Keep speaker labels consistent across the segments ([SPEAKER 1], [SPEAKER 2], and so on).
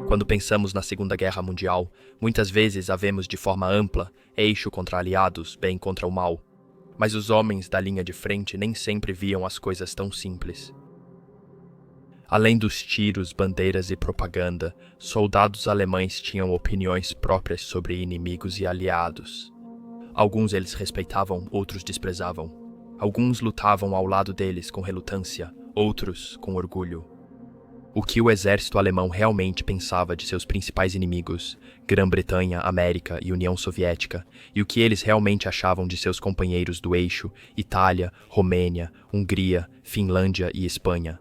[SPEAKER 1] Quando pensamos na Segunda Guerra Mundial, muitas vezes a vemos de forma ampla, eixo contra aliados, bem contra o mal. Mas os homens da linha de frente nem sempre viam as coisas tão simples. Além dos tiros, bandeiras e propaganda, soldados alemães tinham opiniões próprias sobre inimigos e aliados. Alguns eles respeitavam, outros desprezavam. Alguns lutavam ao lado deles com relutância, outros com orgulho. O que o exército alemão realmente pensava de seus principais inimigos, Grã-Bretanha, América e União Soviética, e o que eles realmente achavam de seus companheiros do eixo, Itália, Romênia, Hungria, Finlândia e Espanha.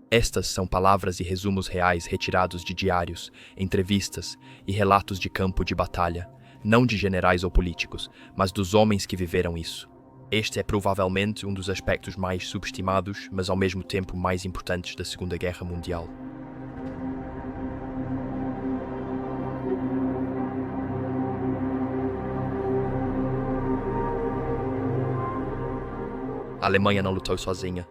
[SPEAKER 1] Estas são palavras e resumos reais retirados de diários, entrevistas e relatos de campo de batalha, não de generais ou políticos, mas dos homens que viveram isso. Este é provavelmente um dos aspectos mais subestimados, mas ao mesmo tempo mais importantes da Segunda Guerra Mundial. A Alemanha não lutou sozinha.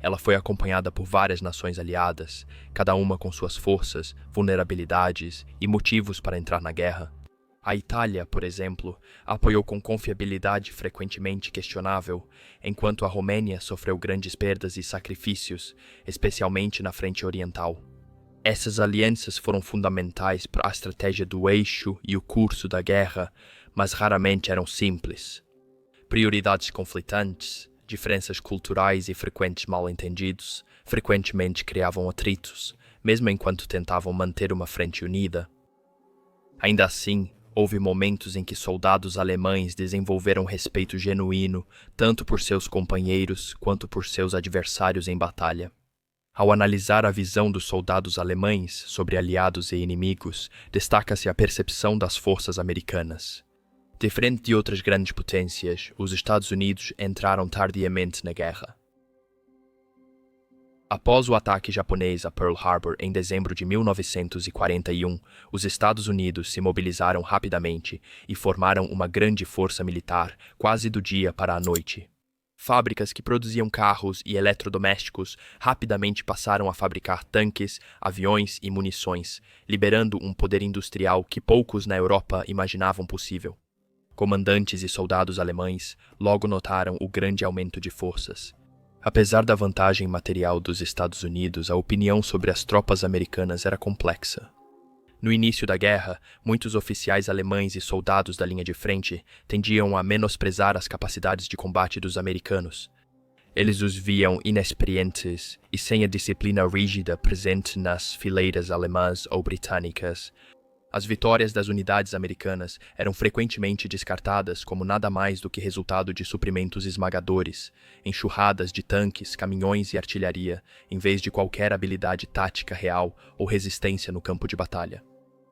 [SPEAKER 1] Ela foi acompanhada por várias nações aliadas, cada uma com suas forças, vulnerabilidades e motivos para entrar na guerra. A Itália, por exemplo, apoiou com confiabilidade frequentemente questionável, enquanto a Romênia sofreu grandes perdas e sacrifícios, especialmente na frente oriental. Essas alianças foram fundamentais para a estratégia do eixo e o curso da guerra, mas raramente eram simples. Prioridades conflitantes, diferenças culturais e frequentes mal-entendidos frequentemente criavam atritos, mesmo enquanto tentavam manter uma frente unida. Ainda assim, houve momentos em que soldados alemães desenvolveram respeito genuíno tanto por seus companheiros quanto por seus adversários em batalha. Ao analisar a visão dos soldados alemães sobre aliados e inimigos, destaca-se a percepção das forças americanas. Diferente de outras grandes potências, os Estados Unidos entraram tardiamente na guerra. Após o ataque japonês a Pearl Harbor em dezembro de 1941, os Estados Unidos se mobilizaram rapidamente e formaram uma grande força militar, quase do dia para a noite. Fábricas que produziam carros e eletrodomésticos rapidamente passaram a fabricar tanques, aviões e munições, liberando um poder industrial que poucos na Europa imaginavam possível. Comandantes e soldados alemães logo notaram o grande aumento de forças. Apesar da vantagem material dos Estados Unidos, a opinião sobre as tropas americanas era complexa. No início da guerra, muitos oficiais alemães e soldados da linha de frente tendiam a menosprezar as capacidades de combate dos americanos. Eles os viam inexperientes e sem a disciplina rígida presente nas fileiras alemãs ou britânicas. As vitórias das unidades americanas eram frequentemente descartadas como nada mais do que resultado de suprimentos esmagadores, enxurradas de tanques, caminhões e artilharia, em vez de qualquer habilidade tática real ou resistência no campo de batalha.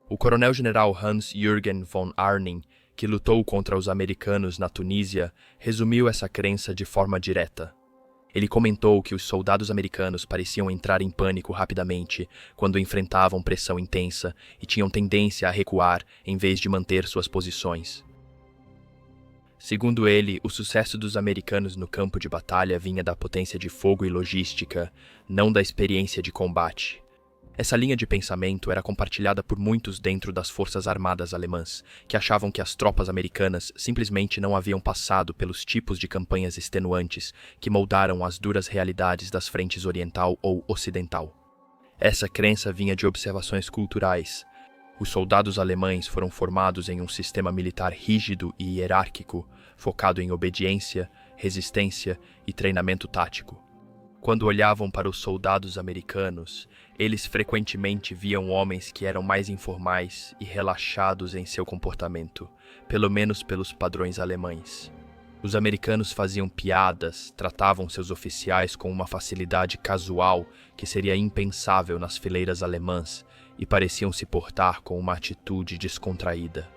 [SPEAKER 1] O coronel-general Hans-Jürgen von Arnim, que lutou contra os americanos na Tunísia, resumiu essa crença de forma direta. Ele comentou que os soldados americanos pareciam entrar em pânico rapidamente quando enfrentavam pressão intensa e tinham tendência a recuar em vez de manter suas posições. Segundo ele, o sucesso dos americanos no campo de batalha vinha da potência de fogo e logística, não da experiência de combate. Essa linha de pensamento era compartilhada por muitos dentro das forças armadas alemãs, que achavam que as tropas americanas simplesmente não haviam passado pelos tipos de campanhas extenuantes que moldaram as duras realidades das frentes oriental ou ocidental. Essa crença vinha de observações culturais. Os soldados alemães foram formados em um sistema militar rígido e hierárquico, focado em obediência, resistência e treinamento tático. Quando olhavam para os soldados americanos, eles frequentemente viam homens que eram mais informais e relaxados em seu comportamento, pelo menos pelos padrões alemães. Os americanos faziam piadas, tratavam seus oficiais com uma facilidade casual que seria impensável nas fileiras alemãs e pareciam se portar com uma atitude descontraída.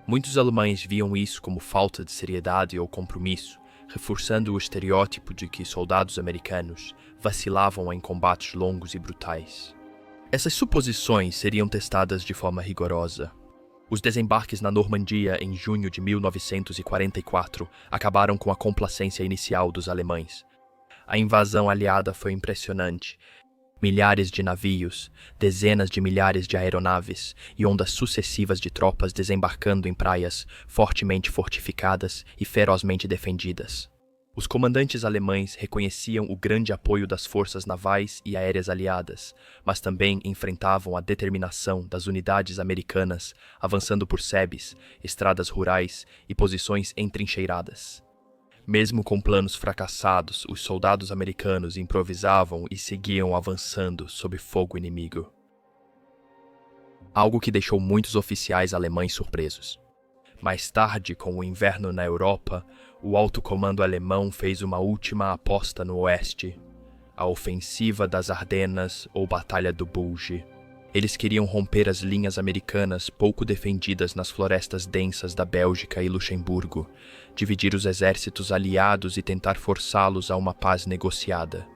[SPEAKER 1] Muitos alemães viam isso como falta de seriedade ou compromisso, reforçando o estereótipo de que soldados americanos vacilavam em combates longos e brutais. Essas suposições seriam testadas de forma rigorosa. Os desembarques na Normandia em junho de 1944 acabaram com a complacência inicial dos alemães. A invasão aliada foi impressionante, Milhares de navios, dezenas de milhares de aeronaves e ondas sucessivas de tropas desembarcando em praias fortemente fortificadas e ferozmente defendidas. Os comandantes alemães reconheciam o grande apoio das forças navais e aéreas aliadas, mas também enfrentavam a determinação das unidades americanas avançando por sebes, estradas rurais e posições entrincheiradas. Mesmo com planos fracassados, os soldados americanos improvisavam e seguiam avançando sob fogo inimigo. Algo que deixou muitos oficiais alemães surpresos. Mais tarde, com o inverno na Europa, o alto comando alemão fez uma última aposta no oeste, a ofensiva das Ardenas ou Batalha do Bulge. Eles queriam romper as linhas americanas pouco defendidas nas florestas densas da Bélgica e Luxemburgo, dividir os exércitos aliados e tentar forçá-los a uma paz negociada.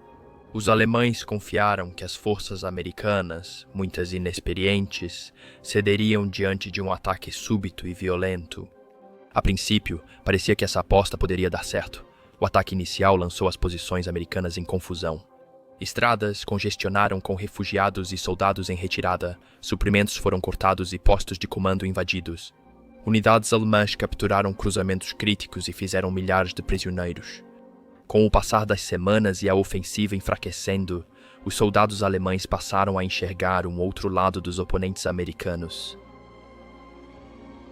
[SPEAKER 1] Os alemães confiaram que as forças americanas, muitas inexperientes, cederiam diante de um ataque súbito e violento. A princípio, parecia que essa aposta poderia dar certo. O ataque inicial lançou as posições americanas em confusão. Estradas congestionaram com refugiados e soldados em retirada, suprimentos foram cortados e postos de comando invadidos. Unidades alemãs capturaram cruzamentos críticos e fizeram milhares de prisioneiros. Com o passar das semanas e a ofensiva enfraquecendo, os soldados alemães passaram a enxergar um outro lado dos oponentes americanos.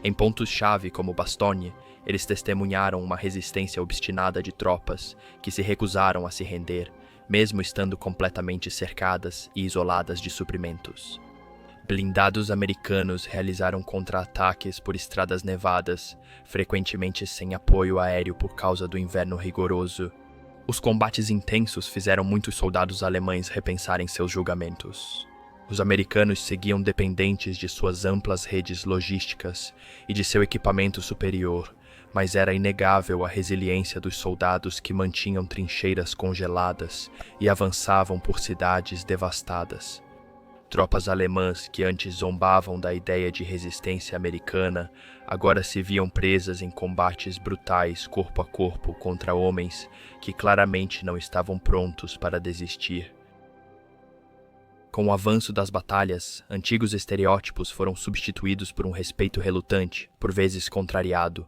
[SPEAKER 1] Em pontos-chave como Bastogne, eles testemunharam uma resistência obstinada de tropas que se recusaram a se render, mesmo estando completamente cercadas e isoladas de suprimentos. Blindados americanos realizaram contra-ataques por estradas nevadas, frequentemente sem apoio aéreo por causa do inverno rigoroso. Os combates intensos fizeram muitos soldados alemães repensarem seus julgamentos. Os americanos seguiam dependentes de suas amplas redes logísticas e de seu equipamento superior, mas era inegável a resiliência dos soldados que mantinham trincheiras congeladas e avançavam por cidades devastadas. Tropas alemãs que antes zombavam da ideia de resistência americana, agora se viam presas em combates brutais corpo a corpo contra homens que claramente não estavam prontos para desistir. Com o avanço das batalhas, antigos estereótipos foram substituídos por um respeito relutante, por vezes contrariado.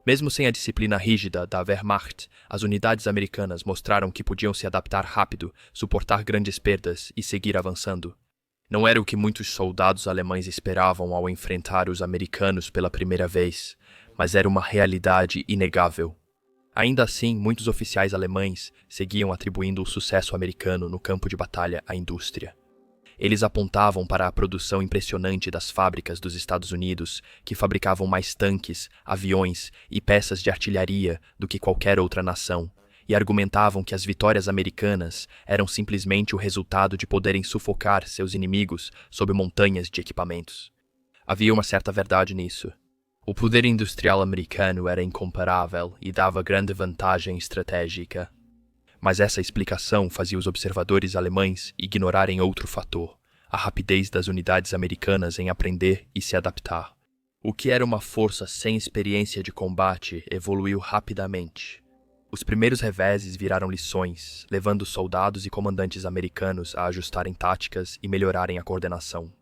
[SPEAKER 1] Mesmo sem a disciplina rígida da Wehrmacht, as unidades americanas mostraram que podiam se adaptar rápido, suportar grandes perdas e seguir avançando. Não era o que muitos soldados alemães esperavam ao enfrentar os americanos pela primeira vez, mas era uma realidade inegável. Ainda assim, muitos oficiais alemães seguiam atribuindo o sucesso americano no campo de batalha à indústria. Eles apontavam para a produção impressionante das fábricas dos Estados Unidos, que fabricavam mais tanques, aviões e peças de artilharia do que qualquer outra nação, e argumentavam que as vitórias americanas eram simplesmente o resultado de poderem sufocar seus inimigos sob montanhas de equipamentos. Havia uma certa verdade nisso. O poder industrial americano era incomparável e dava grande vantagem estratégica. Mas essa explicação fazia os observadores alemães ignorarem outro fator, a rapidez das unidades americanas em aprender e se adaptar. O que era uma força sem experiência de combate evoluiu rapidamente. Os primeiros reveses viraram lições, levando soldados e comandantes americanos a ajustarem táticas e melhorarem a coordenação.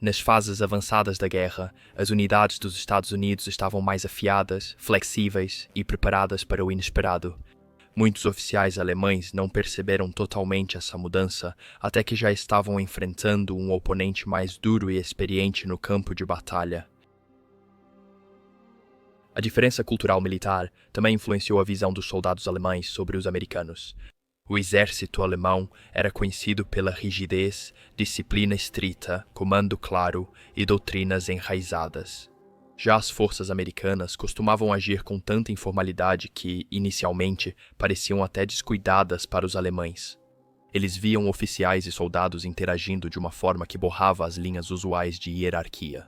[SPEAKER 1] Nas fases avançadas da guerra, as unidades dos Estados Unidos estavam mais afiadas, flexíveis e preparadas para o inesperado. Muitos oficiais alemães não perceberam totalmente essa mudança até que já estavam enfrentando um oponente mais duro e experiente no campo de batalha. A diferença cultural militar também influenciou a visão dos soldados alemães sobre os americanos. O exército alemão era conhecido pela rigidez, disciplina estrita, comando claro e doutrinas enraizadas. Já as forças americanas costumavam agir com tanta informalidade que, inicialmente, pareciam até descuidadas para os alemães. Eles viam oficiais e soldados interagindo de uma forma que borrava as linhas usuais de hierarquia.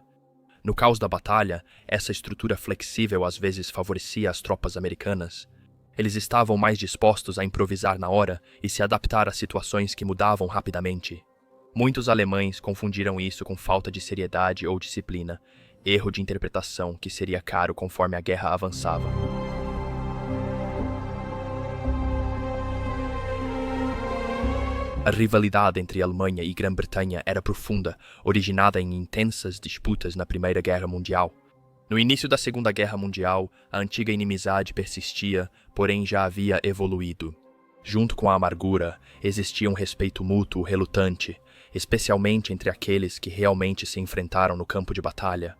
[SPEAKER 1] No caos da batalha, essa estrutura flexível às vezes favorecia as tropas americanas. Eles estavam mais dispostos a improvisar na hora e se adaptar a situações que mudavam rapidamente. Muitos alemães confundiram isso com falta de seriedade ou disciplina, erro de interpretação que seria caro conforme a guerra avançava. A rivalidade entre Alemanha e Grã-Bretanha era profunda, originada em intensas disputas na Primeira Guerra Mundial. No início da Segunda Guerra Mundial, a antiga inimizade persistia, porém já havia evoluído. Junto com a amargura, existia um respeito mútuo relutante, especialmente entre aqueles que realmente se enfrentaram no campo de batalha.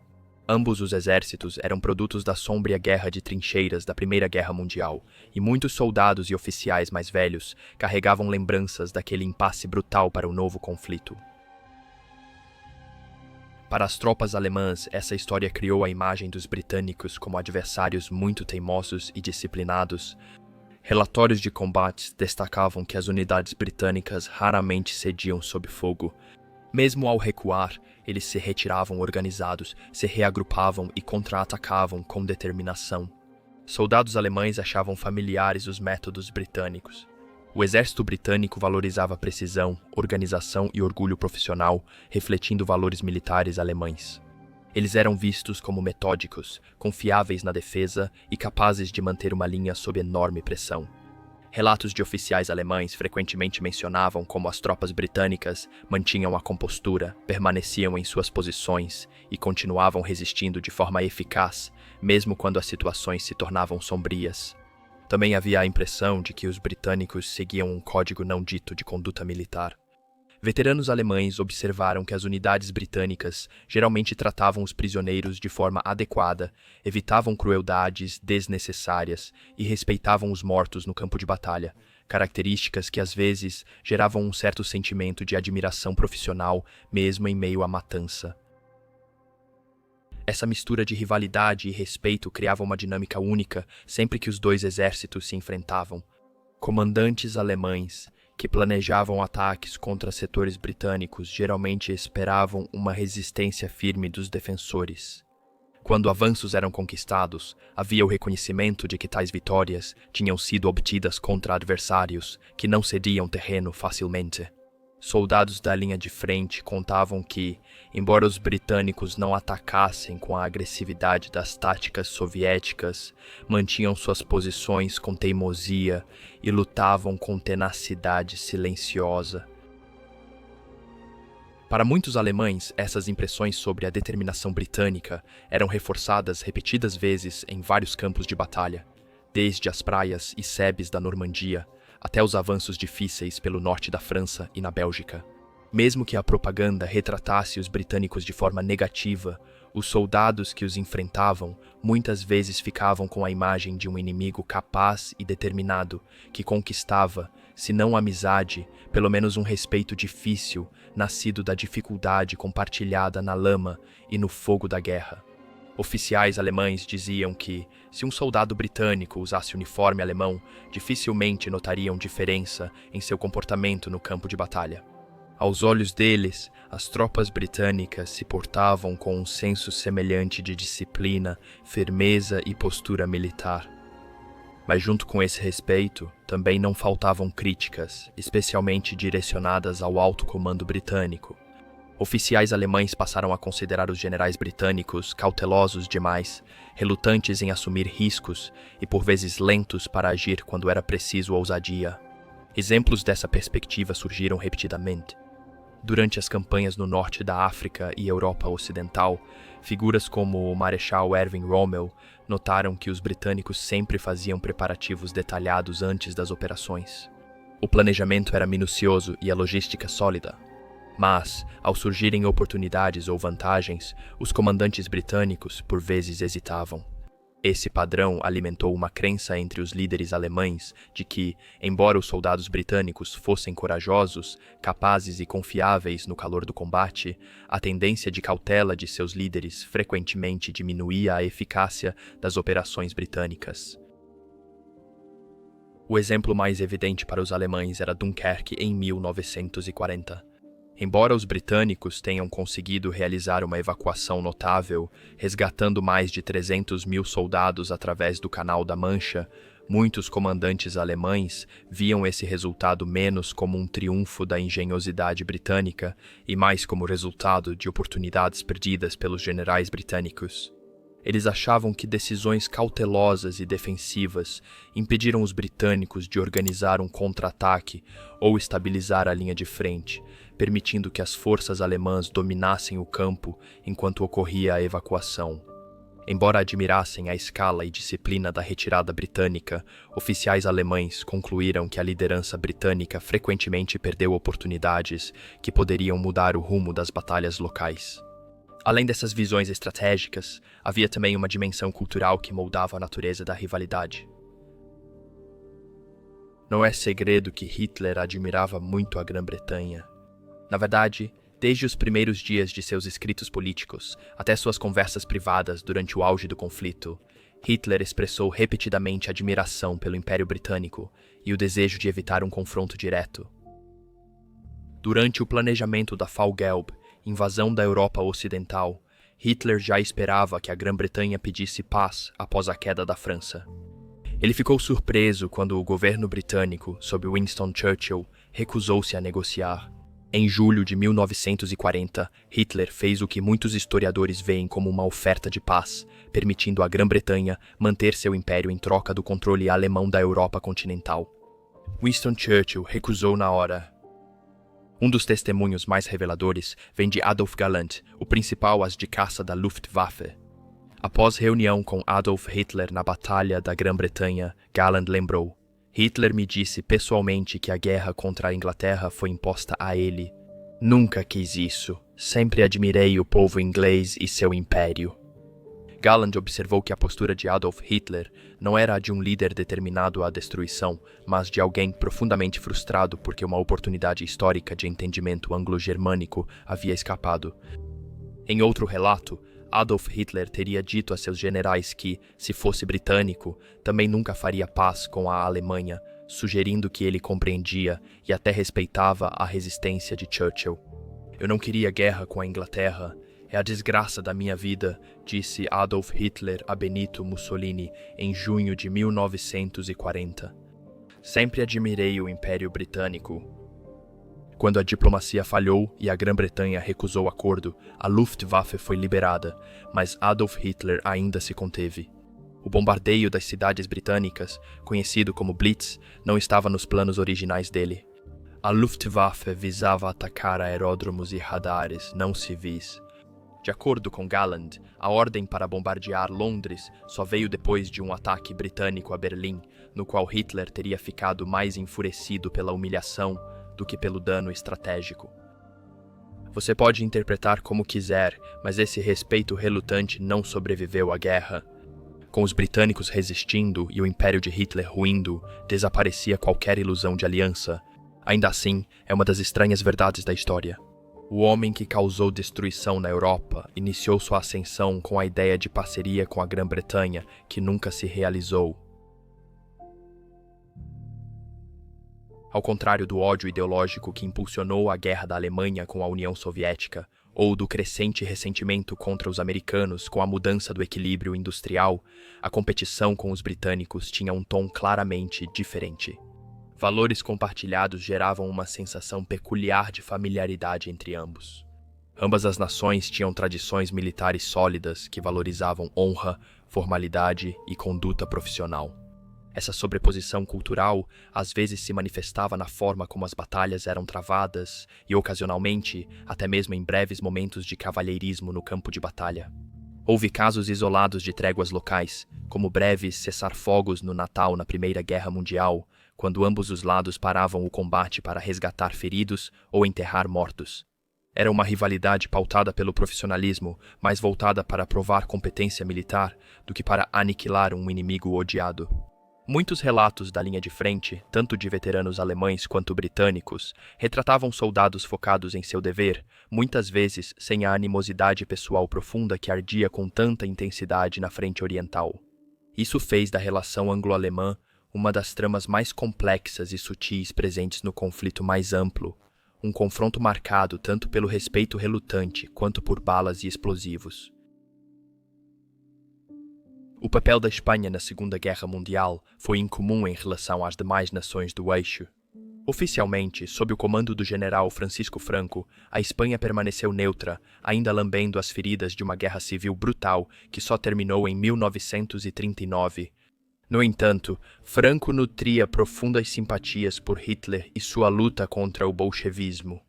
[SPEAKER 1] Ambos os exércitos eram produtos da sombria guerra de trincheiras da Primeira Guerra Mundial, e muitos soldados e oficiais mais velhos carregavam lembranças daquele impasse brutal para o novo conflito. Para as tropas alemãs, essa história criou a imagem dos britânicos como adversários muito teimosos e disciplinados. Relatórios de combates destacavam que as unidades britânicas raramente cediam sob fogo. Mesmo ao recuar, eles se retiravam organizados, se reagrupavam e contra-atacavam com determinação. Soldados alemães achavam familiares os métodos britânicos. O exército britânico valorizava precisão, organização e orgulho profissional, refletindo valores militares alemães. Eles eram vistos como metódicos, confiáveis na defesa e capazes de manter uma linha sob enorme pressão. Relatos de oficiais alemães frequentemente mencionavam como as tropas britânicas mantinham a compostura, permaneciam em suas posições e continuavam resistindo de forma eficaz, mesmo quando as situações se tornavam sombrias. Também havia a impressão de que os britânicos seguiam um código não dito de conduta militar. Veteranos alemães observaram que as unidades britânicas geralmente tratavam os prisioneiros de forma adequada, evitavam crueldades desnecessárias e respeitavam os mortos no campo de batalha, características que às vezes geravam um certo sentimento de admiração profissional, mesmo em meio à matança. Essa mistura de rivalidade e respeito criava uma dinâmica única sempre que os dois exércitos se enfrentavam. Comandantes alemães que planejavam ataques contra setores britânicos geralmente esperavam uma resistência firme dos defensores. Quando avanços eram conquistados, havia o reconhecimento de que tais vitórias tinham sido obtidas contra adversários que não cediam terreno facilmente. Soldados da linha de frente contavam que, embora os britânicos não atacassem com a agressividade das táticas soviéticas, mantinham suas posições com teimosia e lutavam com tenacidade silenciosa. Para muitos alemães, essas impressões sobre a determinação britânica eram reforçadas repetidas vezes em vários campos de batalha, desde as praias e sebes da Normandia, até os avanços difíceis pelo norte da França e na Bélgica. Mesmo que a propaganda retratasse os britânicos de forma negativa, os soldados que os enfrentavam muitas vezes ficavam com a imagem de um inimigo capaz e determinado, que conquistava, se não amizade, pelo menos um respeito difícil, nascido da dificuldade compartilhada na lama e no fogo da guerra. Oficiais alemães diziam que, se um soldado britânico usasse uniforme alemão, dificilmente notariam diferença em seu comportamento no campo de batalha. Aos olhos deles, as tropas britânicas se portavam com um senso semelhante de disciplina, firmeza e postura militar. Mas junto com esse respeito, também não faltavam críticas, especialmente direcionadas ao alto comando britânico. Oficiais alemães passaram a considerar os generais britânicos cautelosos demais, relutantes em assumir riscos e por vezes lentos para agir quando era preciso ousadia. Exemplos dessa perspectiva surgiram repetidamente. Durante as campanhas no norte da África e Europa Ocidental, figuras como o Marechal Erwin Rommel notaram que os britânicos sempre faziam preparativos detalhados antes das operações. O planejamento era minucioso e a logística sólida. Mas, ao surgirem oportunidades ou vantagens, os comandantes britânicos por vezes hesitavam. Esse padrão alimentou uma crença entre os líderes alemães de que, embora os soldados britânicos fossem corajosos, capazes e confiáveis no calor do combate, a tendência de cautela de seus líderes frequentemente diminuía a eficácia das operações britânicas. O exemplo mais evidente para os alemães era Dunkerque em 1940. Embora os britânicos tenham conseguido realizar uma evacuação notável, resgatando mais de 300 mil soldados através do Canal da Mancha, muitos comandantes alemães viam esse resultado menos como um triunfo da engenhosidade britânica e mais como resultado de oportunidades perdidas pelos generais britânicos. Eles achavam que decisões cautelosas e defensivas impediram os britânicos de organizar um contra-ataque ou estabilizar a linha de frente, permitindo que as forças alemãs dominassem o campo enquanto ocorria a evacuação. Embora admirassem a escala e disciplina da retirada britânica, oficiais alemães concluíram que a liderança britânica frequentemente perdeu oportunidades que poderiam mudar o rumo das batalhas locais. Além dessas visões estratégicas, havia também uma dimensão cultural que moldava a natureza da rivalidade. Não é segredo que Hitler admirava muito a Grã-Bretanha. Na verdade, desde os primeiros dias de seus escritos políticos até suas conversas privadas durante o auge do conflito, Hitler expressou repetidamente admiração pelo Império Britânico e o desejo de evitar um confronto direto. Durante o planejamento da Fall-Gelb, invasão da Europa Ocidental, Hitler já esperava que a Grã-Bretanha pedisse paz após a queda da França. Ele ficou surpreso quando o governo britânico, sob Winston Churchill, recusou-se a negociar. Em julho de 1940, Hitler fez o que muitos historiadores veem como uma oferta de paz, permitindo à Grã-Bretanha manter seu império em troca do controle alemão da Europa continental. Winston Churchill recusou na hora. Um dos testemunhos mais reveladores vem de Adolf Galland, o principal as de caça da Luftwaffe. Após reunião com Adolf Hitler na Batalha da Grã-Bretanha, Galland lembrou: Hitler me disse pessoalmente que a guerra contra a Inglaterra foi imposta a ele. Nunca quis isso. Sempre admirei o povo inglês e seu império. Galland observou que a postura de Adolf Hitler não era a de um líder determinado à destruição, mas de alguém profundamente frustrado porque uma oportunidade histórica de entendimento anglo-germânico havia escapado. Em outro relato, Adolf Hitler teria dito a seus generais que, se fosse britânico, também nunca faria paz com a Alemanha, sugerindo que ele compreendia e até respeitava a resistência de Churchill. Eu não queria guerra com a Inglaterra. É a desgraça da minha vida, disse Adolf Hitler a Benito Mussolini em junho de 1940. Sempre admirei o Império Britânico. Quando a diplomacia falhou e a Grã-Bretanha recusou o acordo, a Luftwaffe foi liberada, mas Adolf Hitler ainda se conteve. O bombardeio das cidades britânicas, conhecido como Blitz, não estava nos planos originais dele. A Luftwaffe visava atacar aeródromos e radares não civis. De acordo com Galland, a ordem para bombardear Londres só veio depois de um ataque britânico a Berlim, no qual Hitler teria ficado mais enfurecido pela humilhação do que pelo dano estratégico. Você pode interpretar como quiser, mas esse respeito relutante não sobreviveu à guerra. Com os britânicos resistindo e o império de Hitler ruindo, desaparecia qualquer ilusão de aliança. Ainda assim, é uma das estranhas verdades da história. O homem que causou destruição na Europa iniciou sua ascensão com a ideia de parceria com a Grã-Bretanha, que nunca se realizou. Ao contrário do ódio ideológico que impulsionou a guerra da Alemanha com a União Soviética, ou do crescente ressentimento contra os americanos com a mudança do equilíbrio industrial, a competição com os britânicos tinha um tom claramente diferente. Valores compartilhados geravam uma sensação peculiar de familiaridade entre ambos. Ambas as nações tinham tradições militares sólidas que valorizavam honra, formalidade e conduta profissional. Essa sobreposição cultural às vezes se manifestava na forma como as batalhas eram travadas e, ocasionalmente, até mesmo em breves momentos de cavalheirismo no campo de batalha. Houve casos isolados de tréguas locais, como breves cessar-fogos no Natal na Primeira Guerra Mundial, quando ambos os lados paravam o combate para resgatar feridos ou enterrar mortos. Era uma rivalidade pautada pelo profissionalismo, mais voltada para provar competência militar do que para aniquilar um inimigo odiado. Muitos relatos da linha de frente, tanto de veteranos alemães quanto britânicos, retratavam soldados focados em seu dever, muitas vezes sem a animosidade pessoal profunda que ardia com tanta intensidade na frente oriental. Isso fez da relação anglo-alemã uma das tramas mais complexas e sutis presentes no conflito mais amplo, um confronto marcado tanto pelo respeito relutante quanto por balas e explosivos. O papel da Espanha na Segunda Guerra Mundial foi incomum em relação às demais nações do eixo. Oficialmente, sob o comando do general Francisco Franco, a Espanha permaneceu neutra, ainda lambendo as feridas de uma guerra civil brutal que só terminou em 1939. No entanto, Franco nutria profundas simpatias por Hitler e sua luta contra o bolchevismo.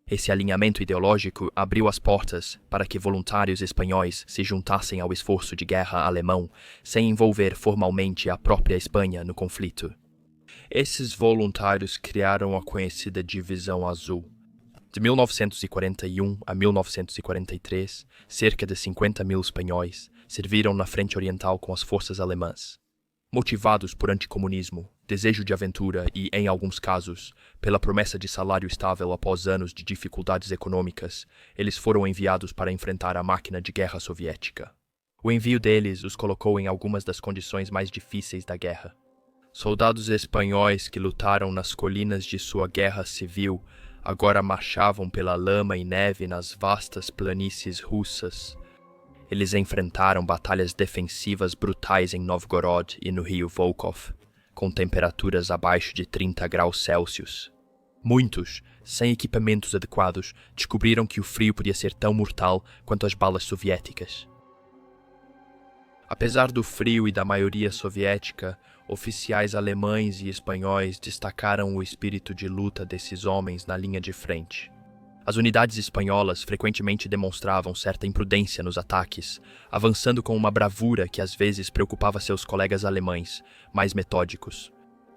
[SPEAKER 1] Esse alinhamento ideológico abriu as portas para que voluntários espanhóis se juntassem ao esforço de guerra alemão, sem envolver formalmente a própria Espanha no conflito. Esses voluntários criaram a conhecida Divisão Azul. De 1941 a 1943, cerca de 50.000 espanhóis serviram na frente oriental com as forças alemãs. Motivados por anticomunismo, desejo de aventura e, em alguns casos, pela promessa de salário estável após anos de dificuldades econômicas, eles foram enviados para enfrentar a máquina de guerra soviética. O envio deles os colocou em algumas das condições mais difíceis da guerra. Soldados espanhóis que lutaram nas colinas de sua guerra civil agora marchavam pela lama e neve nas vastas planícies russas. Eles enfrentaram batalhas defensivas brutais em Novgorod e no rio Volkhov, com temperaturas abaixo de 30 graus Celsius. Muitos, sem equipamentos adequados, descobriram que o frio podia ser tão mortal quanto as balas soviéticas. Apesar do frio e da maioria soviética, oficiais alemães e espanhóis destacaram o espírito de luta desses homens na linha de frente. As unidades espanholas frequentemente demonstravam certa imprudência nos ataques, avançando com uma bravura que às vezes preocupava seus colegas alemães, mais metódicos.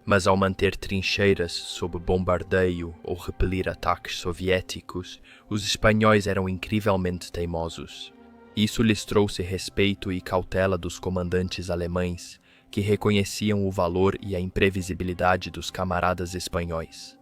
[SPEAKER 1] Mas ao manter trincheiras sob bombardeio ou repelir ataques soviéticos, os espanhóis eram incrivelmente teimosos. Isso lhes trouxe respeito e cautela dos comandantes alemães, que reconheciam o valor e a imprevisibilidade dos camaradas espanhóis.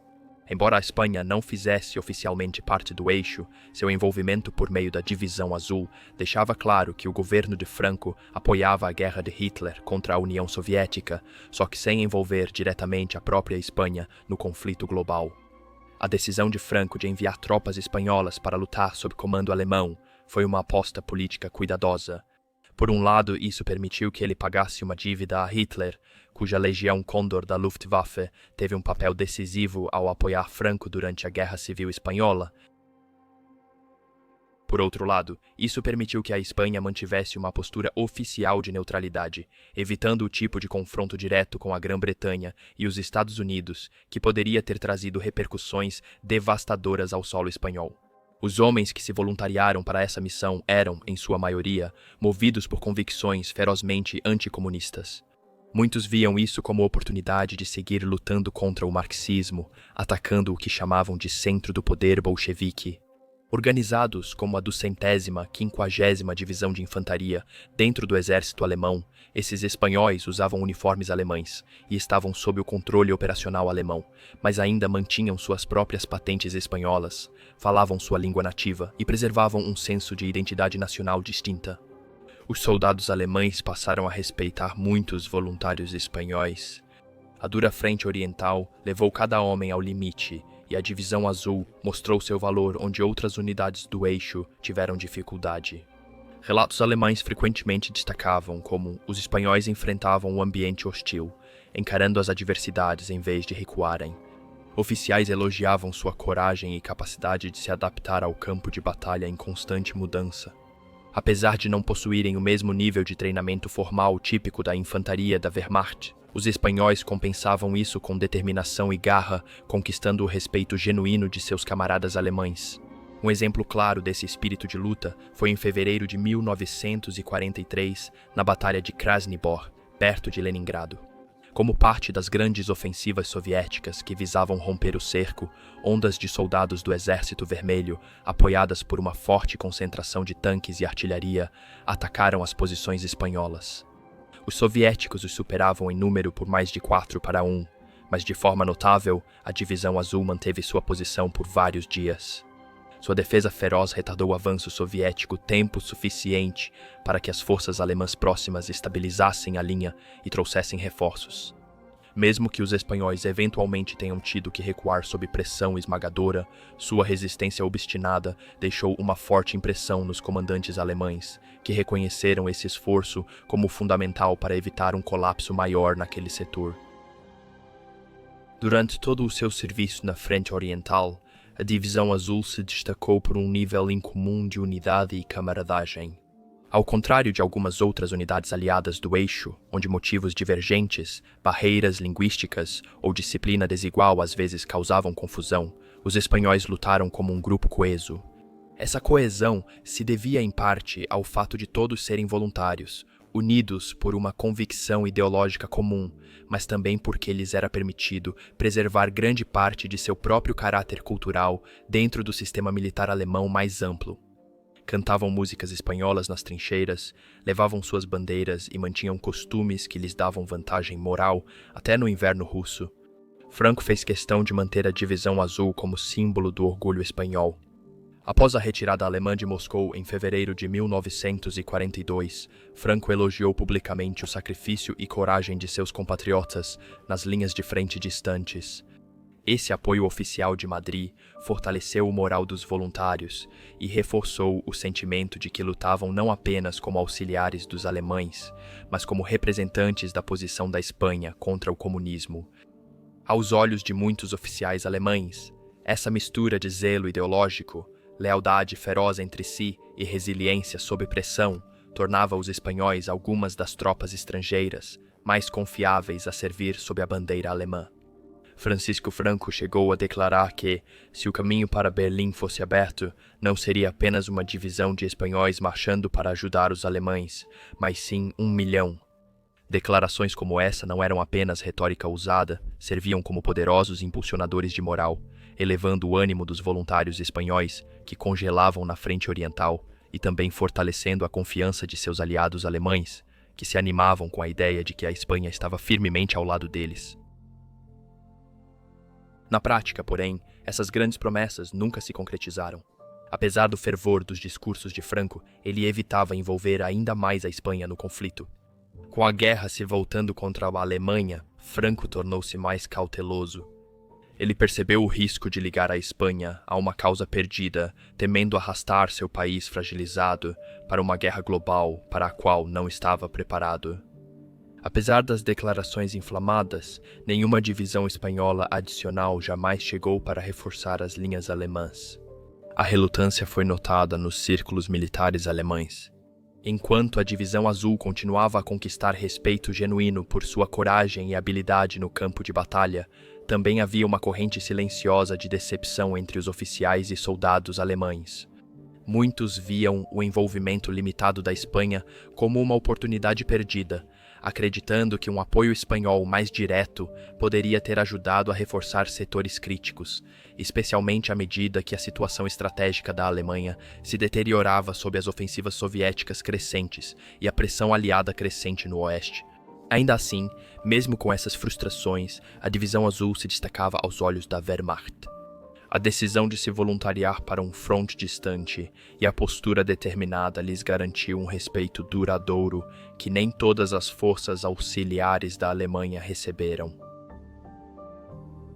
[SPEAKER 1] Embora a Espanha não fizesse oficialmente parte do eixo, seu envolvimento por meio da Divisão Azul deixava claro que o governo de Franco apoiava a guerra de Hitler contra a União Soviética, só que sem envolver diretamente a própria Espanha no conflito global. A decisão de Franco de enviar tropas espanholas para lutar sob comando alemão foi uma aposta política cuidadosa. Por um lado, isso permitiu que ele pagasse uma dívida a Hitler, cuja Legião Condor da Luftwaffe teve um papel decisivo ao apoiar Franco durante a Guerra Civil Espanhola. Por outro lado, isso permitiu que a Espanha mantivesse uma postura oficial de neutralidade, evitando o tipo de confronto direto com a Grã-Bretanha e os Estados Unidos, que poderia ter trazido repercussões devastadoras ao solo espanhol. Os homens que se voluntariaram para essa missão eram, em sua maioria, movidos por convicções ferozmente anticomunistas. Muitos viam isso como oportunidade de seguir lutando contra o marxismo, atacando o que chamavam de centro do poder bolchevique. Organizados como a 250ª Divisão de Infantaria dentro do exército alemão, esses espanhóis usavam uniformes alemães e estavam sob o controle operacional alemão, mas ainda mantinham suas próprias patentes espanholas, falavam sua língua nativa e preservavam um senso de identidade nacional distinta. Os soldados alemães passaram a respeitar muitos voluntários espanhóis. A dura frente oriental levou cada homem ao limite, e a Divisão Azul mostrou seu valor onde outras unidades do eixo tiveram dificuldade. Relatos alemães frequentemente destacavam como os espanhóis enfrentavam o ambiente hostil, encarando as adversidades em vez de recuarem. Oficiais elogiavam sua coragem e capacidade de se adaptar ao campo de batalha em constante mudança. Apesar de não possuírem o mesmo nível de treinamento formal típico da infantaria da Wehrmacht, os espanhóis compensavam isso com determinação e garra, conquistando o respeito genuíno de seus camaradas alemães. Um exemplo claro desse espírito de luta foi em fevereiro de 1943, na Batalha de Krasnibor, perto de Leningrado. Como parte das grandes ofensivas soviéticas que visavam romper o cerco, ondas de soldados do Exército Vermelho, apoiadas por uma forte concentração de tanques e artilharia, atacaram as posições espanholas. Os soviéticos os superavam em número por mais de 4-1, mas de forma notável, a Divisão Azul manteve sua posição por vários dias. Sua defesa feroz retardou o avanço soviético tempo suficiente para que as forças alemãs próximas estabilizassem a linha e trouxessem reforços. Mesmo que os espanhóis eventualmente tenham tido que recuar sob pressão esmagadora, sua resistência obstinada deixou uma forte impressão nos comandantes alemães, que reconheceram esse esforço como fundamental para evitar um colapso maior naquele setor. Durante todo o seu serviço na Frente Oriental, a Divisão Azul se destacou por um nível incomum de unidade e camaradagem. Ao contrário de algumas outras unidades aliadas do eixo, onde motivos divergentes, barreiras linguísticas ou disciplina desigual às vezes causavam confusão, os espanhóis lutaram como um grupo coeso. Essa coesão se devia em parte ao fato de todos serem voluntários, unidos por uma convicção ideológica comum, mas também porque lhes era permitido preservar grande parte de seu próprio caráter cultural dentro do sistema militar alemão mais amplo. Cantavam músicas espanholas nas trincheiras, levavam suas bandeiras e mantinham costumes que lhes davam vantagem moral até no inverno russo. Franco fez questão de manter a Divisão Azul como símbolo do orgulho espanhol. Após a retirada alemã de Moscou em fevereiro de 1942, Franco elogiou publicamente o sacrifício e coragem de seus compatriotas nas linhas de frente distantes. Esse apoio oficial de Madrid fortaleceu o moral dos voluntários e reforçou o sentimento de que lutavam não apenas como auxiliares dos alemães, mas como representantes da posição da Espanha contra o comunismo. Aos olhos de muitos oficiais alemães, essa mistura de zelo ideológico, lealdade feroz entre si e resiliência sob pressão tornava os espanhóis algumas das tropas estrangeiras mais confiáveis a servir sob a bandeira alemã. Francisco Franco chegou a declarar que, se o caminho para Berlim fosse aberto, não seria apenas uma divisão de espanhóis marchando para ajudar os alemães, mas sim 1 milhão. Declarações como essa não eram apenas retórica usada, serviam como poderosos impulsionadores de moral, elevando o ânimo dos voluntários espanhóis que congelavam na frente oriental e também fortalecendo a confiança de seus aliados alemães, que se animavam com a ideia de que a Espanha estava firmemente ao lado deles. Na prática, porém, essas grandes promessas nunca se concretizaram. Apesar do fervor dos discursos de Franco, ele evitava envolver ainda mais a Espanha no conflito. Com a guerra se voltando contra a Alemanha, Franco tornou-se mais cauteloso. Ele percebeu o risco de ligar a Espanha a uma causa perdida, temendo arrastar seu país fragilizado para uma guerra global para a qual não estava preparado. Apesar das declarações inflamadas, nenhuma divisão espanhola adicional jamais chegou para reforçar as linhas alemãs. A relutância foi notada nos círculos militares alemães. Enquanto a Divisão Azul continuava a conquistar respeito genuíno por sua coragem e habilidade no campo de batalha, também havia uma corrente silenciosa de decepção entre os oficiais e soldados alemães. Muitos viam o envolvimento limitado da Espanha como uma oportunidade perdida, acreditando que um apoio espanhol mais direto poderia ter ajudado a reforçar setores críticos, especialmente à medida que a situação estratégica da Alemanha se deteriorava sob as ofensivas soviéticas crescentes e a pressão aliada crescente no oeste. Ainda assim, mesmo com essas frustrações, a Divisão Azul se destacava aos olhos da Wehrmacht. A decisão de se voluntariar para um fronte distante e a postura determinada lhes garantiu um respeito duradouro que nem todas as forças auxiliares da Alemanha receberam.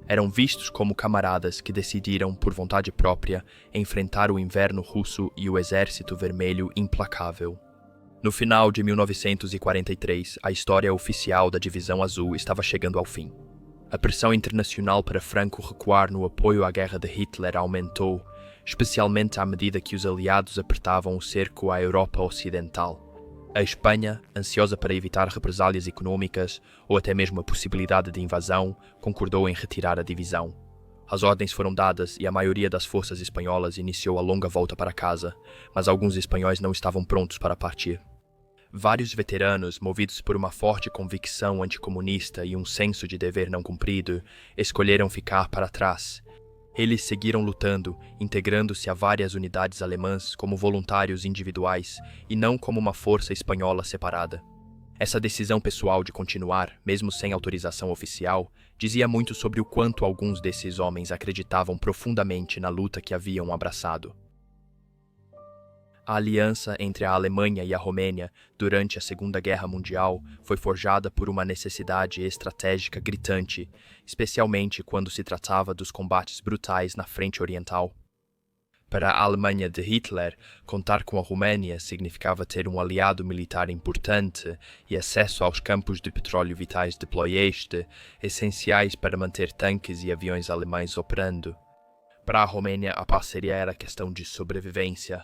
[SPEAKER 1] Eram vistos como camaradas que decidiram, por vontade própria, enfrentar o inverno russo e o Exército Vermelho implacável. No final de 1943, a história oficial da Divisão Azul estava chegando ao fim. A pressão internacional para Franco recuar no apoio à guerra de Hitler aumentou, especialmente à medida que os aliados apertavam o cerco à Europa Ocidental. A Espanha, ansiosa para evitar represálias econômicas ou até mesmo a possibilidade de invasão, concordou em retirar a divisão. As ordens foram dadas e a maioria das forças espanholas iniciou a longa volta para casa, mas alguns espanhóis não estavam prontos para partir. Vários veteranos, movidos por uma forte convicção anticomunista e um senso de dever não cumprido, escolheram ficar para trás. Eles seguiram lutando, integrando-se a várias unidades alemãs como voluntários individuais e não como uma força espanhola separada. Essa decisão pessoal de continuar, mesmo sem autorização oficial, dizia muito sobre o quanto alguns desses homens acreditavam profundamente na luta que haviam abraçado. A aliança entre a Alemanha e a Romênia durante a Segunda Guerra Mundial foi forjada por uma necessidade estratégica gritante, especialmente quando se tratava dos combates brutais na frente oriental. Para a Alemanha de Hitler, contar com a Romênia significava ter um aliado militar importante e acesso aos campos de petróleo vitais de Ploieste, essenciais para manter tanques e aviões alemães operando. Para a Romênia, a parceria era questão de sobrevivência.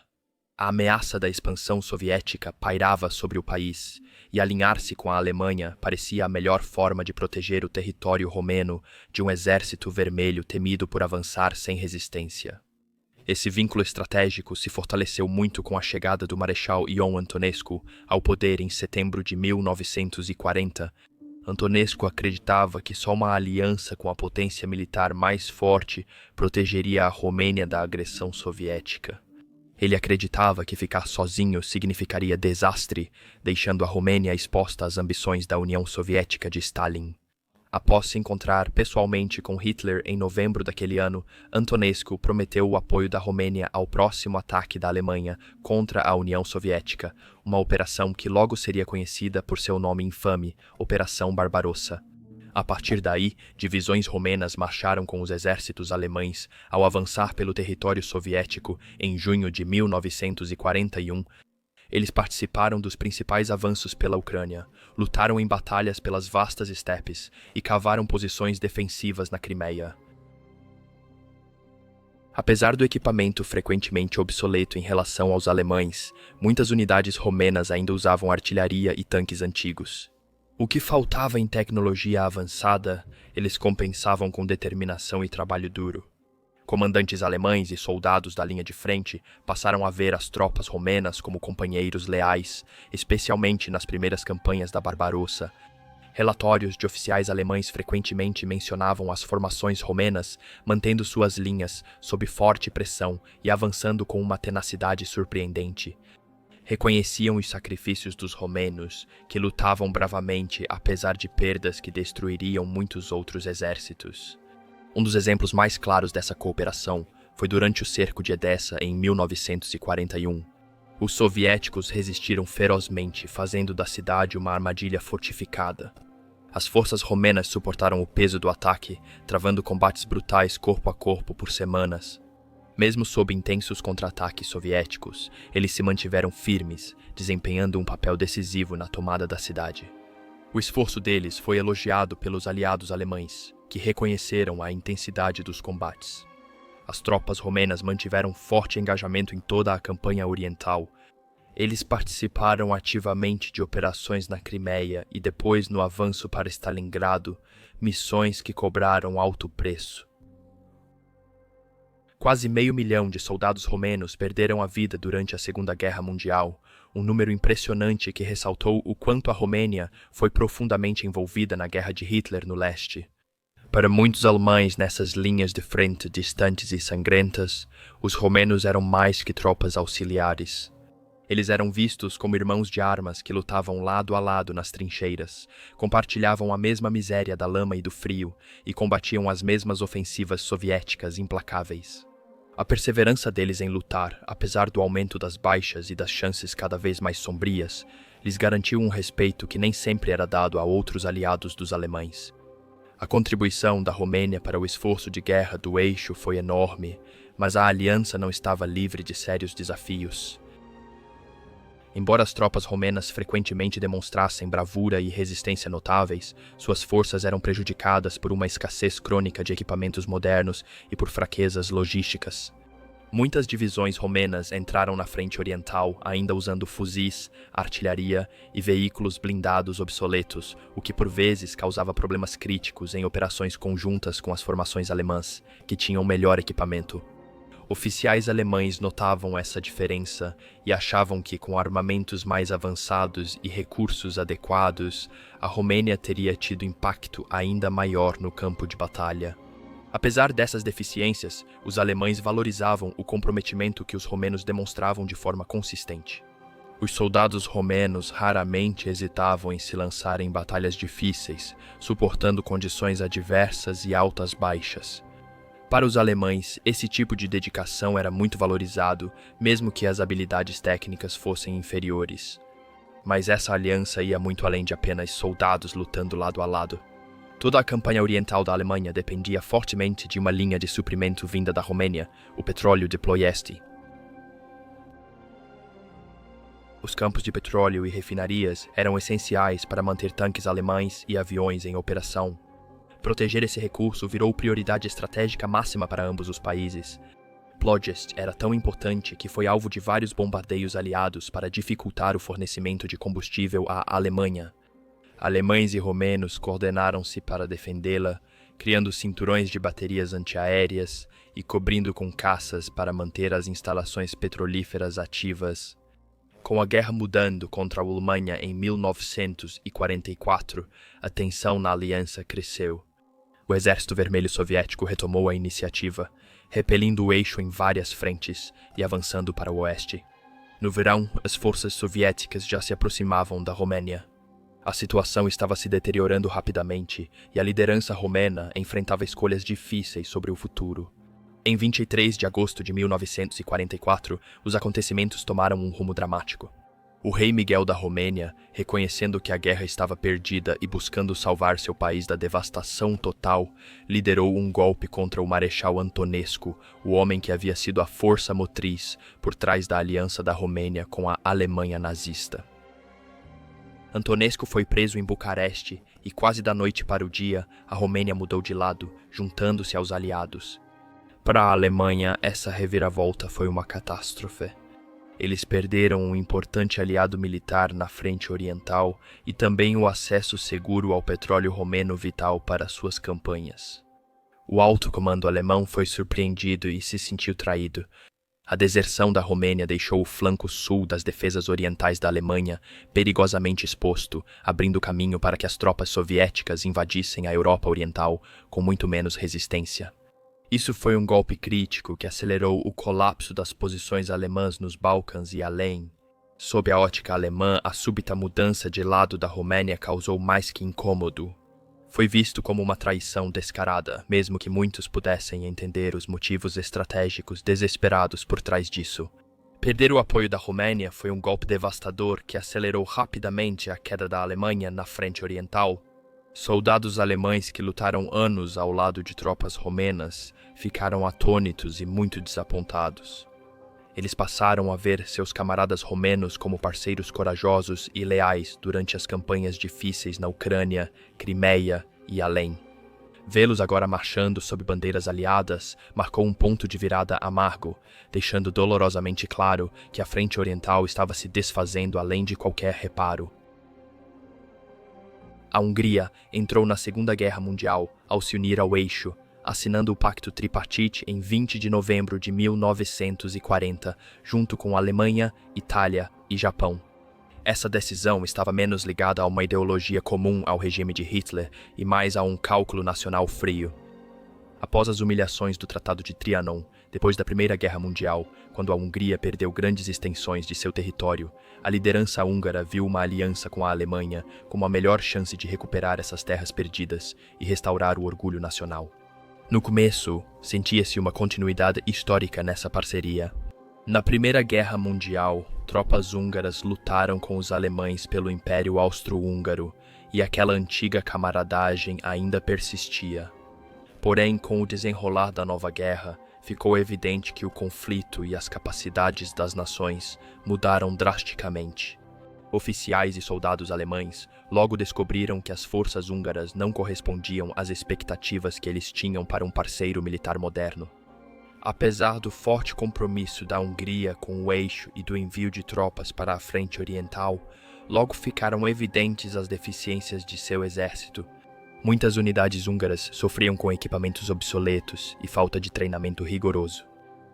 [SPEAKER 1] A ameaça da expansão soviética pairava sobre o país, e alinhar-se com a Alemanha parecia a melhor forma de proteger o território romeno de um exército vermelho temido por avançar sem resistência. Esse vínculo estratégico se fortaleceu muito com a chegada do Marechal Ion Antonescu ao poder em setembro de 1940. Antonescu acreditava que só uma aliança com a potência militar mais forte protegeria a Romênia da agressão soviética. Ele acreditava que ficar sozinho significaria desastre, deixando a Romênia exposta às ambições da União Soviética de Stalin. Após se encontrar pessoalmente com Hitler em novembro daquele ano, Antonescu prometeu o apoio da Romênia ao próximo ataque da Alemanha contra a União Soviética, uma operação que logo seria conhecida por seu nome infame, Operação Barbarossa. A partir daí, divisões romenas marcharam com os exércitos alemães ao avançar pelo território soviético em junho de 1941. Eles participaram dos principais avanços pela Ucrânia, lutaram em batalhas pelas vastas estepes e cavaram posições defensivas na Crimeia. Apesar do equipamento frequentemente obsoleto em relação aos alemães, muitas unidades romenas ainda usavam artilharia e tanques antigos. O que faltava em tecnologia avançada, eles compensavam com determinação e trabalho duro. Comandantes alemães e soldados da linha de frente passaram a ver as tropas romenas como companheiros leais, especialmente nas primeiras campanhas da Barbarossa. Relatórios de oficiais alemães frequentemente mencionavam as formações romenas mantendo suas linhas sob forte pressão e avançando com uma tenacidade surpreendente. Reconheciam os sacrifícios dos romenos, que lutavam bravamente apesar de perdas que destruiriam muitos outros exércitos. Um dos exemplos mais claros dessa cooperação foi durante o cerco de Edessa em 1941. Os soviéticos resistiram ferozmente, fazendo da cidade uma armadilha fortificada. As forças romenas suportaram o peso do ataque, travando combates brutais corpo a corpo por semanas. Mesmo sob intensos contra-ataques soviéticos, eles se mantiveram firmes, desempenhando um papel decisivo na tomada da cidade. O esforço deles foi elogiado pelos aliados alemães, que reconheceram a intensidade dos combates. As tropas romenas mantiveram forte engajamento em toda a campanha oriental. Eles participaram ativamente de operações na Crimeia e depois no avanço para Stalingrado, missões que cobraram alto preço. Quase 500 mil de soldados romenos perderam a vida durante a Segunda Guerra Mundial, um número impressionante que ressaltou o quanto a Romênia foi profundamente envolvida na guerra de Hitler no leste. Para muitos alemães nessas linhas de frente distantes e sangrentas, os romenos eram mais que tropas auxiliares. Eles eram vistos como irmãos de armas que lutavam lado a lado nas trincheiras, compartilhavam a mesma miséria da lama e do frio e combatiam as mesmas ofensivas soviéticas implacáveis. A perseverança deles em lutar, apesar do aumento das baixas e das chances cada vez mais sombrias, lhes garantiu um respeito que nem sempre era dado a outros aliados dos alemães. A contribuição da Romênia para o esforço de guerra do eixo foi enorme, mas a aliança não estava livre de sérios desafios. Embora as tropas romenas frequentemente demonstrassem bravura e resistência notáveis, suas forças eram prejudicadas por uma escassez crônica de equipamentos modernos e por fraquezas logísticas. Muitas divisões romenas entraram na frente oriental ainda usando fuzis, artilharia e veículos blindados obsoletos, o que por vezes causava problemas críticos em operações conjuntas com as formações alemãs, que tinham melhor equipamento. Oficiais alemães notavam essa diferença e achavam que, com armamentos mais avançados e recursos adequados, a Romênia teria tido impacto ainda maior no campo de batalha. Apesar dessas deficiências, os alemães valorizavam o comprometimento que os romenos demonstravam de forma consistente. Os soldados romenos raramente hesitavam em se lançar em batalhas difíceis, suportando condições adversas e altas baixas. Para os alemães, esse tipo de dedicação era muito valorizado, mesmo que as habilidades técnicas fossem inferiores. Mas essa aliança ia muito além de apenas soldados lutando lado a lado. Toda a campanha oriental da Alemanha dependia fortemente de uma linha de suprimento vinda da Romênia, o petróleo de Ploiesti. Os campos de petróleo e refinarias eram essenciais para manter tanques alemães e aviões em operação. Proteger esse recurso virou prioridade estratégica máxima para ambos os países. Ploiesti era tão importante que foi alvo de vários bombardeios aliados para dificultar o fornecimento de combustível à Alemanha. Alemães e romenos coordenaram-se para defendê-la, criando cinturões de baterias antiaéreas e cobrindo com caças para manter as instalações petrolíferas ativas. Com a guerra mudando contra a Alemanha em 1944, a tensão na aliança cresceu. O Exército Vermelho Soviético retomou a iniciativa, repelindo o eixo em várias frentes e avançando para o oeste. No verão, as forças soviéticas já se aproximavam da Romênia. A situação estava se deteriorando rapidamente e a liderança romena enfrentava escolhas difíceis sobre o futuro. Em 23 de agosto de 1944, os acontecimentos tomaram um rumo dramático. O rei Miguel da Romênia, reconhecendo que a guerra estava perdida e buscando salvar seu país da devastação total, liderou um golpe contra o Marechal Antonescu, o homem que havia sido a força motriz por trás da aliança da Romênia com a Alemanha nazista. Antonescu foi preso em Bucareste e quase da noite para o dia, a Romênia mudou de lado, juntando-se aos aliados. Para a Alemanha, essa reviravolta foi uma catástrofe. Eles perderam um importante aliado militar na frente oriental e também o acesso seguro ao petróleo romeno vital para suas campanhas. O alto comando alemão foi surpreendido e se sentiu traído. A deserção da Romênia deixou o flanco sul das defesas orientais da Alemanha perigosamente exposto, abrindo caminho para que as tropas soviéticas invadissem a Europa Oriental com muito menos resistência. Isso foi um golpe crítico que acelerou o colapso das posições alemãs nos Balcãs e além. Sob a ótica alemã, a súbita mudança de lado da Romênia causou mais que incômodo. Foi visto como uma traição descarada, mesmo que muitos pudessem entender os motivos estratégicos desesperados por trás disso. Perder o apoio da Romênia foi um golpe devastador que acelerou rapidamente a queda da Alemanha na frente oriental. Soldados alemães que lutaram anos ao lado de tropas romenas ficaram atônitos e muito desapontados. Eles passaram a ver seus camaradas romenos como parceiros corajosos e leais durante as campanhas difíceis na Ucrânia, Crimeia e além. Vê-los agora marchando sob bandeiras aliadas marcou um ponto de virada amargo, deixando dolorosamente claro que a frente oriental estava se desfazendo além de qualquer reparo. A Hungria entrou na Segunda Guerra Mundial ao se unir ao eixo, assinando o Pacto Tripartite em 20 de novembro de 1940, junto com Alemanha, Itália e Japão. Essa decisão estava menos ligada a uma ideologia comum ao regime de Hitler e mais a um cálculo nacional frio. Após as humilhações do Tratado de Trianon, depois da Primeira Guerra Mundial, quando a Hungria perdeu grandes extensões de seu território, a liderança húngara viu uma aliança com a Alemanha como a melhor chance de recuperar essas terras perdidas e restaurar o orgulho nacional. No começo, sentia-se uma continuidade histórica nessa parceria. Na Primeira Guerra Mundial, tropas húngaras lutaram com os alemães pelo Império Austro-Húngaro e aquela antiga camaradagem ainda persistia. Porém, com o desenrolar da nova guerra, ficou evidente que o conflito e as capacidades das nações mudaram drasticamente. Oficiais e soldados alemães logo descobriram que as forças húngaras não correspondiam às expectativas que eles tinham para um parceiro militar moderno. Apesar do forte compromisso da Hungria com o eixo e do envio de tropas para a frente oriental, logo ficaram evidentes as deficiências de seu exército. Muitas unidades húngaras sofriam com equipamentos obsoletos e falta de treinamento rigoroso.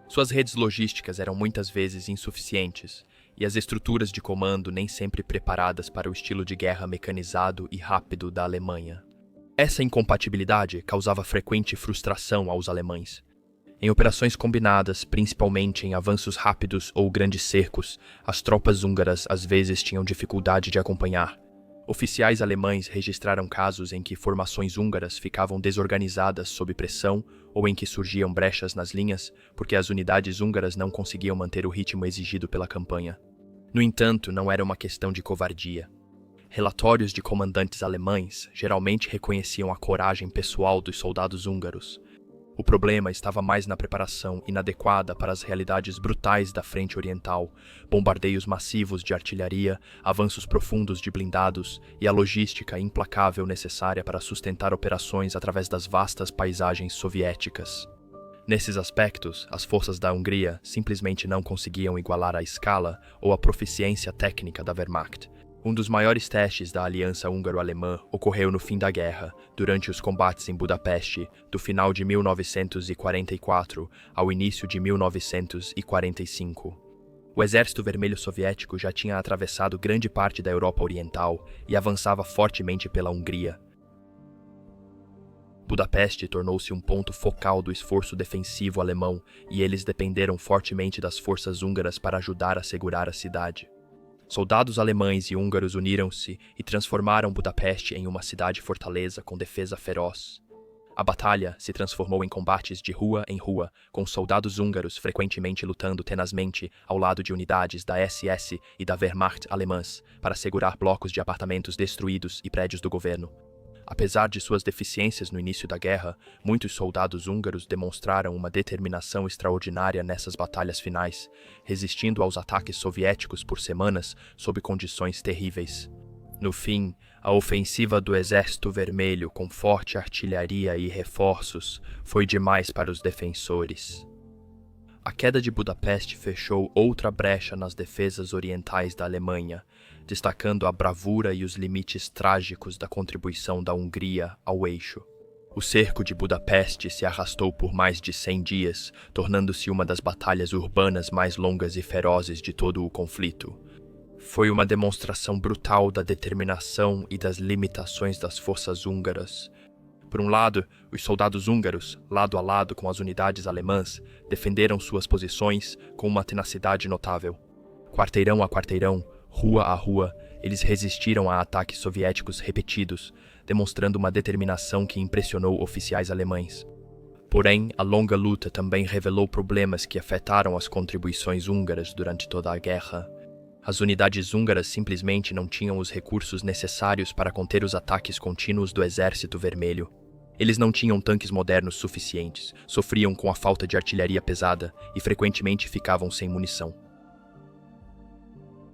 [SPEAKER 1] Suas redes logísticas eram muitas vezes insuficientes, e as estruturas de comando nem sempre preparadas para o estilo de guerra mecanizado e rápido da Alemanha. Essa incompatibilidade causava frequente frustração aos alemães. Em operações combinadas, principalmente em avanços rápidos ou grandes cercos, as tropas húngaras às vezes tinham dificuldade de acompanhar. Oficiais alemães registraram casos em que formações húngaras ficavam desorganizadas sob pressão ou em que surgiam brechas nas linhas porque as unidades húngaras não conseguiam manter o ritmo exigido pela campanha. No entanto, não era uma questão de covardia. Relatórios de comandantes alemães geralmente reconheciam a coragem pessoal dos soldados húngaros. O problema estava mais na preparação inadequada para as realidades brutais da frente oriental, bombardeios massivos de artilharia, avanços profundos de blindados e a logística implacável necessária para sustentar operações através das vastas paisagens soviéticas. Nesses aspectos, as forças da Hungria simplesmente não conseguiam igualar a escala ou a proficiência técnica da Wehrmacht. Um dos maiores testes da aliança húngaro-alemã ocorreu no fim da guerra, durante os combates em Budapeste, do final de 1944 ao início de 1945. O Exército Vermelho Soviético já tinha atravessado grande parte da Europa Oriental e avançava fortemente pela Hungria. Budapeste tornou-se um ponto focal do esforço defensivo alemão e eles dependeram fortemente das forças húngaras para ajudar a segurar a cidade. Soldados alemães e húngaros uniram-se e transformaram Budapeste em uma cidade-fortaleza com defesa feroz. A batalha se transformou em combates de rua em rua, com soldados húngaros frequentemente lutando tenazmente ao lado de unidades da SS e da Wehrmacht alemãs para segurar blocos de apartamentos destruídos e prédios do governo. Apesar de suas deficiências no início da guerra, muitos soldados húngaros demonstraram uma determinação extraordinária nessas batalhas finais, resistindo aos ataques soviéticos por semanas sob condições terríveis. No fim, a ofensiva do Exército Vermelho com forte artilharia e reforços foi demais para os defensores. A queda de Budapeste fechou outra brecha nas defesas orientais da Alemanha, destacando a bravura e os limites trágicos da contribuição da Hungria ao eixo. O cerco de Budapeste se arrastou por mais de 100 dias, tornando-se uma das batalhas urbanas mais longas e ferozes de todo o conflito. Foi uma demonstração brutal da determinação e das limitações das forças húngaras. Por um lado, os soldados húngaros, lado a lado com as unidades alemãs, defenderam suas posições com uma tenacidade notável. Quarteirão a quarteirão, rua a rua, eles resistiram a ataques soviéticos repetidos, demonstrando uma determinação que impressionou oficiais alemães. Porém, a longa luta também revelou problemas que afetaram as contribuições húngaras durante toda a guerra. As unidades húngaras simplesmente não tinham os recursos necessários para conter os ataques contínuos do Exército Vermelho. Eles não tinham tanques modernos suficientes, sofriam com a falta de artilharia pesada e frequentemente ficavam sem munição.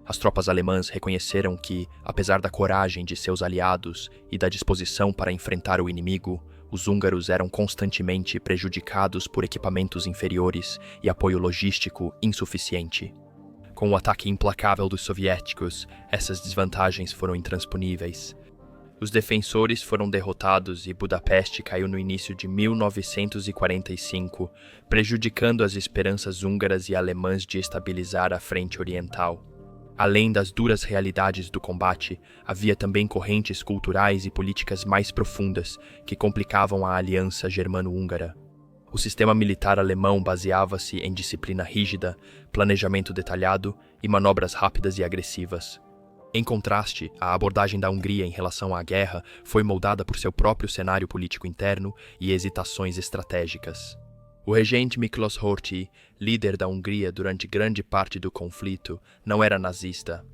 [SPEAKER 1] As tropas alemãs reconheceram que, apesar da coragem de seus aliados e da disposição para enfrentar o inimigo, os húngaros eram constantemente prejudicados por equipamentos inferiores e apoio logístico insuficiente. Com o ataque implacável dos soviéticos, essas desvantagens foram intransponíveis. Os defensores foram derrotados e Budapeste caiu no início de 1945, prejudicando as esperanças húngaras e alemãs de estabilizar a frente oriental. Além das duras realidades do combate, havia também correntes culturais e políticas mais profundas que complicavam a aliança germano-húngara. O sistema militar alemão baseava-se em disciplina rígida, planejamento detalhado e manobras rápidas e agressivas. Em contraste, a abordagem da Hungria em relação à guerra foi moldada por seu próprio cenário político interno e hesitações estratégicas. O regente Miklos Horthy, líder da Hungria durante grande parte do conflito, não era nazista.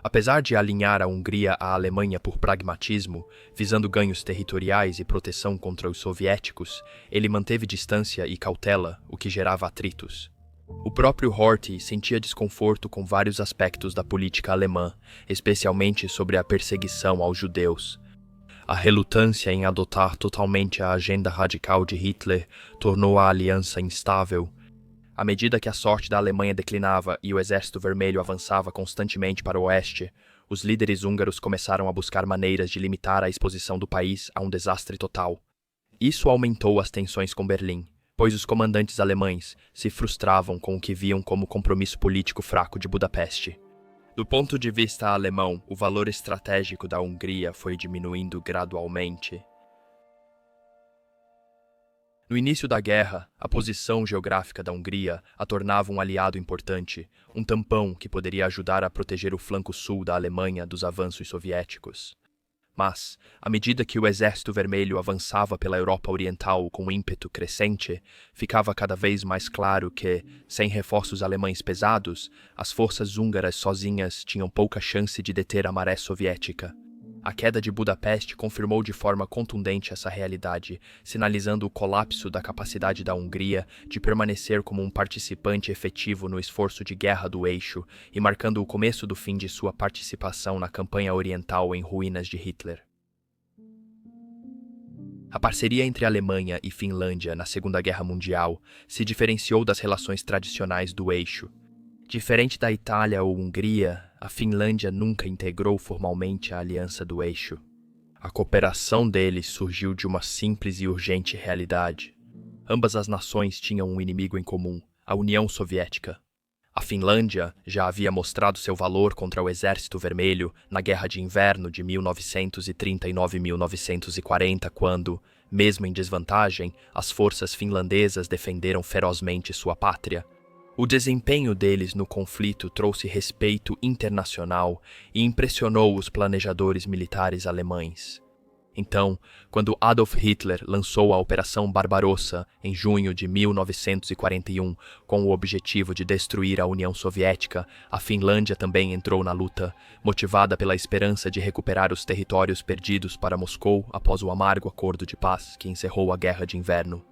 [SPEAKER 1] Apesar de alinhar a Hungria à Alemanha por pragmatismo, visando ganhos territoriais e proteção contra os soviéticos, ele manteve distância e cautela, o que gerava atritos. O próprio Horthy sentia desconforto com vários aspectos da política alemã, especialmente sobre a perseguição aos judeus. A relutância em adotar totalmente a agenda radical de Hitler tornou a aliança instável. À medida que a sorte da Alemanha declinava e o Exército Vermelho avançava constantemente para o oeste, os líderes húngaros começaram a buscar maneiras de limitar a exposição do país a um desastre total. Isso aumentou as tensões com Berlim, pois os comandantes alemães se frustravam com o que viam como compromisso político fraco de Budapeste. Do ponto de vista alemão, o valor estratégico da Hungria foi diminuindo gradualmente. No início da guerra, a posição geográfica da Hungria a tornava um aliado importante, um tampão que poderia ajudar a proteger o flanco sul da Alemanha dos avanços soviéticos. Mas, à medida que o Exército Vermelho avançava pela Europa Oriental com ímpeto crescente, ficava cada vez mais claro que, sem reforços alemães pesados, as forças húngaras sozinhas tinham pouca chance de deter a maré soviética. A queda de Budapeste confirmou de forma contundente essa realidade, sinalizando o colapso da capacidade da Hungria de permanecer como um participante efetivo no esforço de guerra do Eixo e marcando o começo do fim de sua participação na campanha oriental em ruínas de Hitler. A parceria entre Alemanha e Finlândia na Segunda Guerra Mundial se diferenciou das relações tradicionais do Eixo. Diferente da Itália ou Hungria, a Finlândia nunca integrou formalmente a Aliança do Eixo. A cooperação deles surgiu de uma simples e urgente realidade. Ambas as nações tinham um inimigo em comum, a União Soviética. A Finlândia já havia mostrado seu valor contra o Exército Vermelho na Guerra de Inverno de 1939-1940, quando, mesmo em desvantagem, as forças finlandesas defenderam ferozmente sua pátria. O desempenho deles no conflito trouxe respeito internacional e impressionou os planejadores militares alemães. Então, quando Adolf Hitler lançou a Operação Barbarossa em junho de 1941 com o objetivo de destruir a União Soviética, a Finlândia também entrou na luta, motivada pela esperança de recuperar os territórios perdidos para Moscou após o amargo acordo de paz que encerrou a Guerra de Inverno.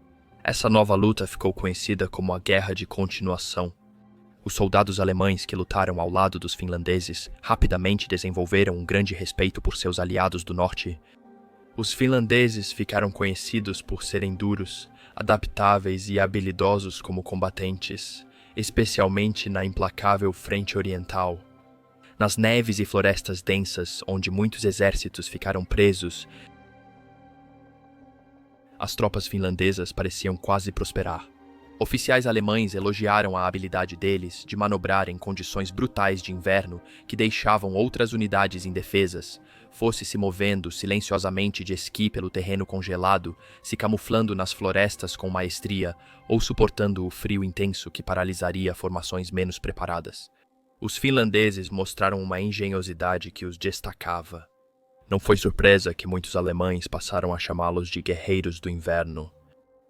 [SPEAKER 1] Essa nova luta ficou conhecida como a Guerra de Continuação. Os soldados alemães que lutaram ao lado dos finlandeses rapidamente desenvolveram um grande respeito por seus aliados do norte. Os finlandeses ficaram conhecidos por serem duros, adaptáveis e habilidosos como combatentes, especialmente na implacável frente oriental. Nas neves e florestas densas, onde muitos exércitos ficaram presos, as tropas finlandesas pareciam quase prosperar. Oficiais alemães elogiaram a habilidade deles de manobrar em condições brutais de inverno que deixavam outras unidades indefesas, fosse se movendo silenciosamente de esqui pelo terreno congelado, se camuflando nas florestas com maestria ou suportando o frio intenso que paralisaria formações menos preparadas. Os finlandeses mostraram uma engenhosidade que os destacava. Não foi surpresa que muitos alemães passaram a chamá-los de guerreiros do inverno.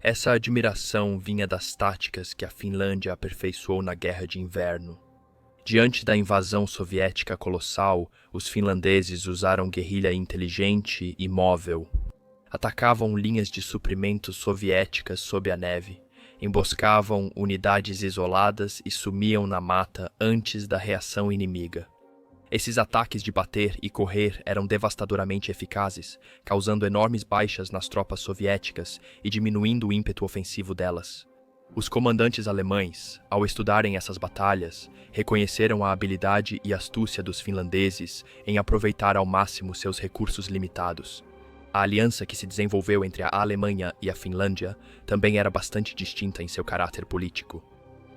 [SPEAKER 1] Essa admiração vinha das táticas que a Finlândia aperfeiçoou na Guerra de Inverno. Diante da invasão soviética colossal, os finlandeses usaram guerrilha inteligente e móvel. Atacavam linhas de suprimentos soviéticas sob a neve, emboscavam unidades isoladas e sumiam na mata antes da reação inimiga. Esses ataques de bater e correr eram devastadoramente eficazes, causando enormes baixas nas tropas soviéticas e diminuindo o ímpeto ofensivo delas. Os comandantes alemães, ao estudarem essas batalhas, reconheceram a habilidade e astúcia dos finlandeses em aproveitar ao máximo seus recursos limitados. A aliança que se desenvolveu entre a Alemanha e a Finlândia também era bastante distinta em seu caráter político.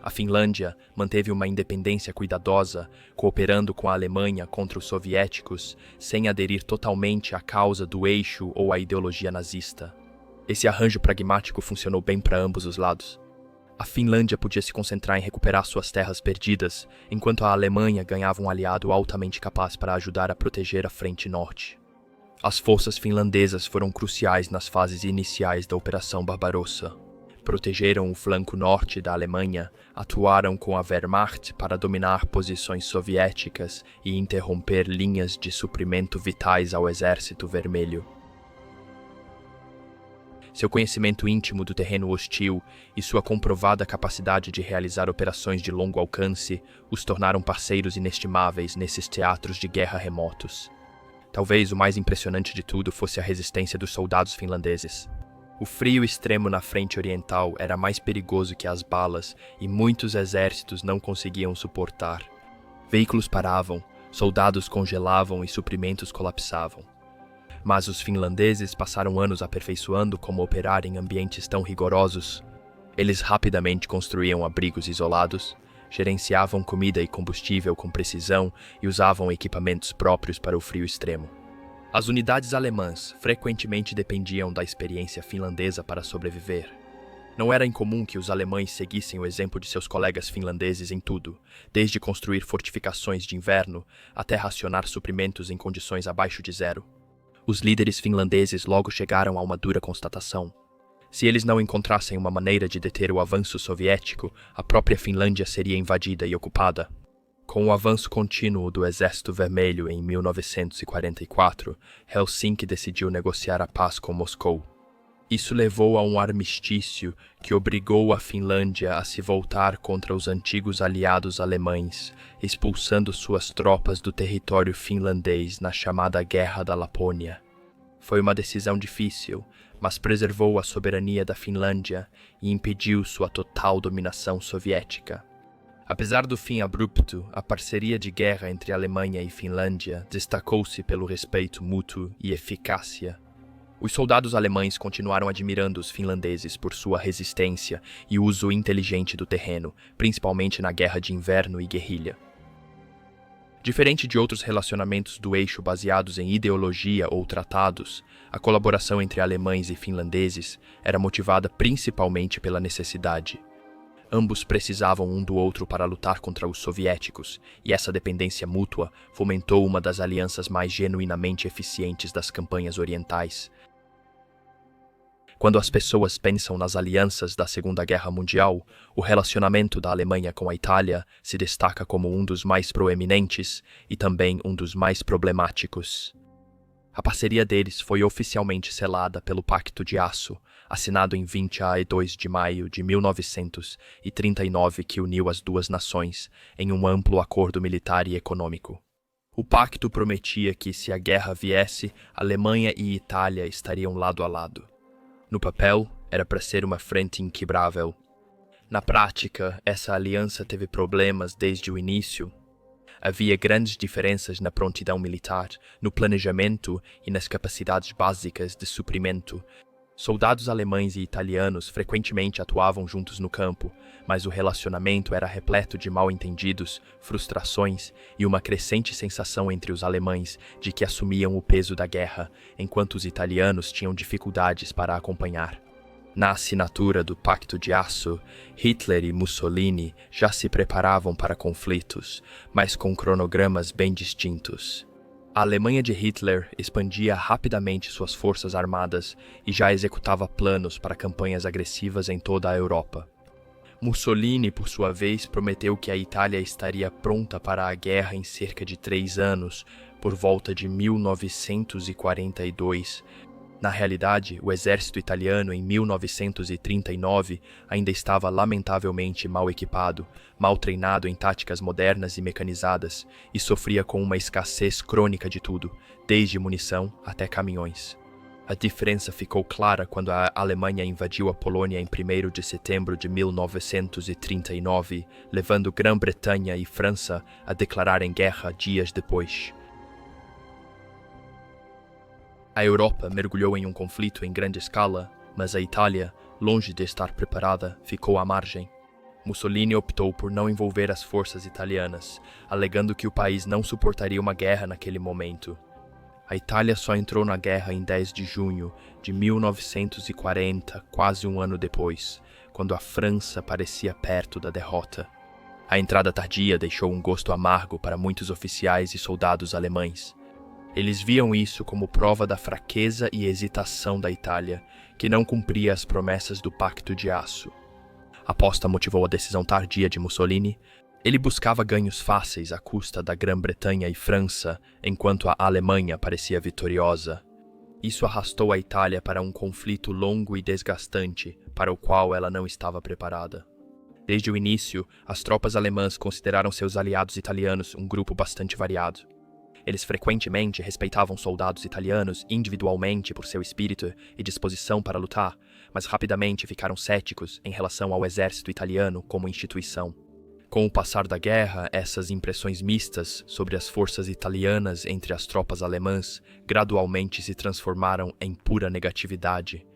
[SPEAKER 1] A Finlândia manteve uma independência cuidadosa, cooperando com a Alemanha contra os soviéticos, sem aderir totalmente à causa do Eixo ou à ideologia nazista. Esse arranjo pragmático funcionou bem para ambos os lados. A Finlândia podia se concentrar em recuperar suas terras perdidas, enquanto a Alemanha ganhava um aliado altamente capaz para ajudar a proteger a frente norte. As forças finlandesas foram cruciais nas fases iniciais da Operação Barbarossa. Protegeram o flanco norte da Alemanha, atuaram com a Wehrmacht para dominar posições soviéticas e interromper linhas de suprimento vitais ao Exército Vermelho. Seu conhecimento íntimo do terreno hostil e sua comprovada capacidade de realizar operações de longo alcance os tornaram parceiros inestimáveis nesses teatros de guerra remotos. Talvez o mais impressionante de tudo fosse a resistência dos soldados finlandeses. O frio extremo na frente oriental era mais perigoso que as balas e muitos exércitos não conseguiam suportar. Veículos paravam, soldados congelavam e suprimentos colapsavam. Mas os finlandeses passaram anos aperfeiçoando como operar em ambientes tão rigorosos. Eles rapidamente construíam abrigos isolados, gerenciavam comida e combustível com precisão e usavam equipamentos próprios para o frio extremo. As unidades alemãs frequentemente dependiam da experiência finlandesa para sobreviver. Não era incomum que os alemães seguissem o exemplo de seus colegas finlandeses em tudo, desde construir fortificações de inverno até racionar suprimentos em condições abaixo de zero. Os líderes finlandeses logo chegaram a uma dura constatação. Se eles não encontrassem uma maneira de deter o avanço soviético, a própria Finlândia seria invadida e ocupada. Com o avanço contínuo do Exército Vermelho em 1944, Helsinki decidiu negociar a paz com Moscou. Isso levou a um armistício que obrigou a Finlândia a se voltar contra os antigos aliados alemães, expulsando suas tropas do território finlandês na chamada Guerra da Lapônia. Foi uma decisão difícil, mas preservou a soberania da Finlândia e impediu sua total dominação soviética. Apesar do fim abrupto, a parceria de guerra entre Alemanha e Finlândia destacou-se pelo respeito mútuo e eficácia. Os soldados alemães continuaram admirando os finlandeses por sua resistência e uso inteligente do terreno, principalmente na guerra de inverno e guerrilha. Diferente de outros relacionamentos do eixo baseados em ideologia ou tratados, a colaboração entre alemães e finlandeses era motivada principalmente pela necessidade. Ambos precisavam um do outro para lutar contra os soviéticos, e essa dependência mútua fomentou uma das alianças mais genuinamente eficientes das campanhas orientais. Quando as pessoas pensam nas alianças da Segunda Guerra Mundial, o relacionamento da Alemanha com a Itália se destaca como um dos mais proeminentes e também um dos mais problemáticos. A parceria deles foi oficialmente selada pelo Pacto de Aço, assinado em 22 de maio de 1939, que uniu as duas nações em um amplo acordo militar e econômico. O pacto prometia que, se a guerra viesse, Alemanha e Itália estariam lado a lado. No papel, era para ser uma frente inquebrável. Na prática, essa aliança teve problemas desde o início. Havia grandes diferenças na prontidão militar, no planejamento e nas capacidades básicas de suprimento. Soldados alemães e italianos frequentemente atuavam juntos no campo, mas o relacionamento era repleto de mal-entendidos, frustrações e uma crescente sensação entre os alemães de que assumiam o peso da guerra, enquanto os italianos tinham dificuldades para acompanhar. Na assinatura do Pacto de Aço, Hitler e Mussolini já se preparavam para conflitos, mas com cronogramas bem distintos. A Alemanha de Hitler expandia rapidamente suas forças armadas e já executava planos para campanhas agressivas em toda a Europa. Mussolini, por sua vez, prometeu que a Itália estaria pronta para a guerra em cerca de 3 anos, por volta de 1942. Na realidade, o exército italiano em 1939 ainda estava lamentavelmente mal equipado, mal treinado em táticas modernas e mecanizadas, e sofria com uma escassez crônica de tudo, desde munição até caminhões. A diferença ficou clara quando a Alemanha invadiu a Polônia em 1º de setembro de 1939, levando Grã-Bretanha e França a declararem guerra dias depois. A Europa mergulhou em um conflito em grande escala, mas a Itália, longe de estar preparada, ficou à margem. Mussolini optou por não envolver as forças italianas, alegando que o país não suportaria uma guerra naquele momento. A Itália só entrou na guerra em 10 de junho de 1940, quase um ano depois, quando a França parecia perto da derrota. A entrada tardia deixou um gosto amargo para muitos oficiais e soldados alemães. Eles viam isso como prova da fraqueza e hesitação da Itália, que não cumpria as promessas do Pacto de Aço. A aposta motivou a decisão tardia de Mussolini. Ele buscava ganhos fáceis à custa da Grã-Bretanha e França, enquanto a Alemanha parecia vitoriosa. Isso arrastou a Itália para um conflito longo e desgastante, para o qual ela não estava preparada. Desde o início, as tropas alemãs consideraram seus aliados italianos um grupo bastante variado. Eles frequentemente respeitavam soldados italianos individualmente por seu espírito e disposição para lutar, mas rapidamente ficaram céticos em relação ao exército italiano como instituição. Com o passar da guerra, essas impressões mistas sobre as forças italianas entre as tropas alemãs gradualmente se transformaram em pura negatividade.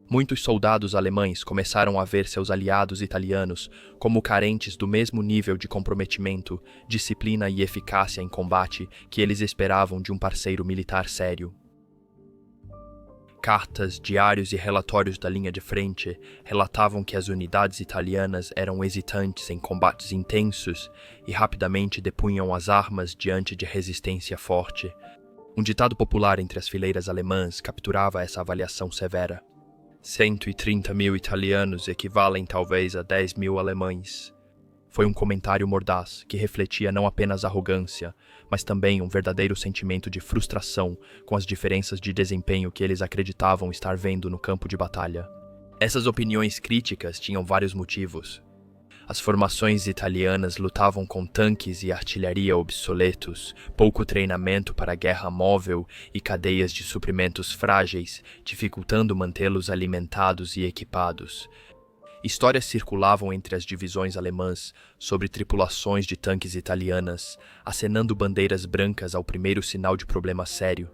[SPEAKER 1] Muitos soldados alemães começaram a ver seus aliados italianos como carentes do mesmo nível de comprometimento, disciplina e eficácia em combate que eles esperavam de um parceiro militar sério. Cartas, diários e relatórios da linha de frente relatavam que as unidades italianas eram hesitantes em combates intensos e rapidamente depunham as armas diante de resistência forte. Um ditado popular entre as fileiras alemãs capturava essa avaliação severa. 130 mil italianos equivalem talvez a 10 mil alemães. Foi um comentário mordaz que refletia não apenas arrogância, mas também um verdadeiro sentimento de frustração com as diferenças de desempenho que eles acreditavam estar vendo no campo de batalha. Essas opiniões críticas tinham vários motivos. As formações italianas lutavam com tanques e artilharia obsoletos, pouco treinamento para a guerra móvel e cadeias de suprimentos frágeis, dificultando mantê-los alimentados e equipados. Histórias circulavam entre as divisões alemãs sobre tripulações de tanques italianas, acenando bandeiras brancas ao primeiro sinal de problema sério.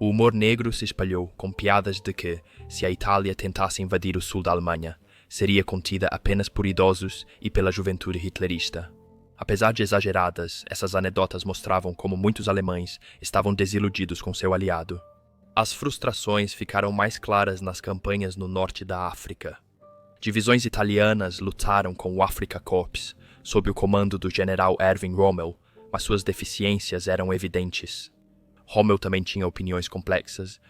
[SPEAKER 1] O humor negro se espalhou, com piadas de que, se a Itália tentasse invadir o sul da Alemanha, seria contida apenas por idosos e pela juventude hitlerista. Apesar de exageradas, essas anedotas mostravam como muitos alemães estavam desiludidos com seu aliado. As frustrações ficaram mais claras nas campanhas no norte da África. Divisões italianas lutaram com o Afrika Korps, sob o comando do general Erwin Rommel, mas suas deficiências eram evidentes. Rommel também tinha opiniões complexas.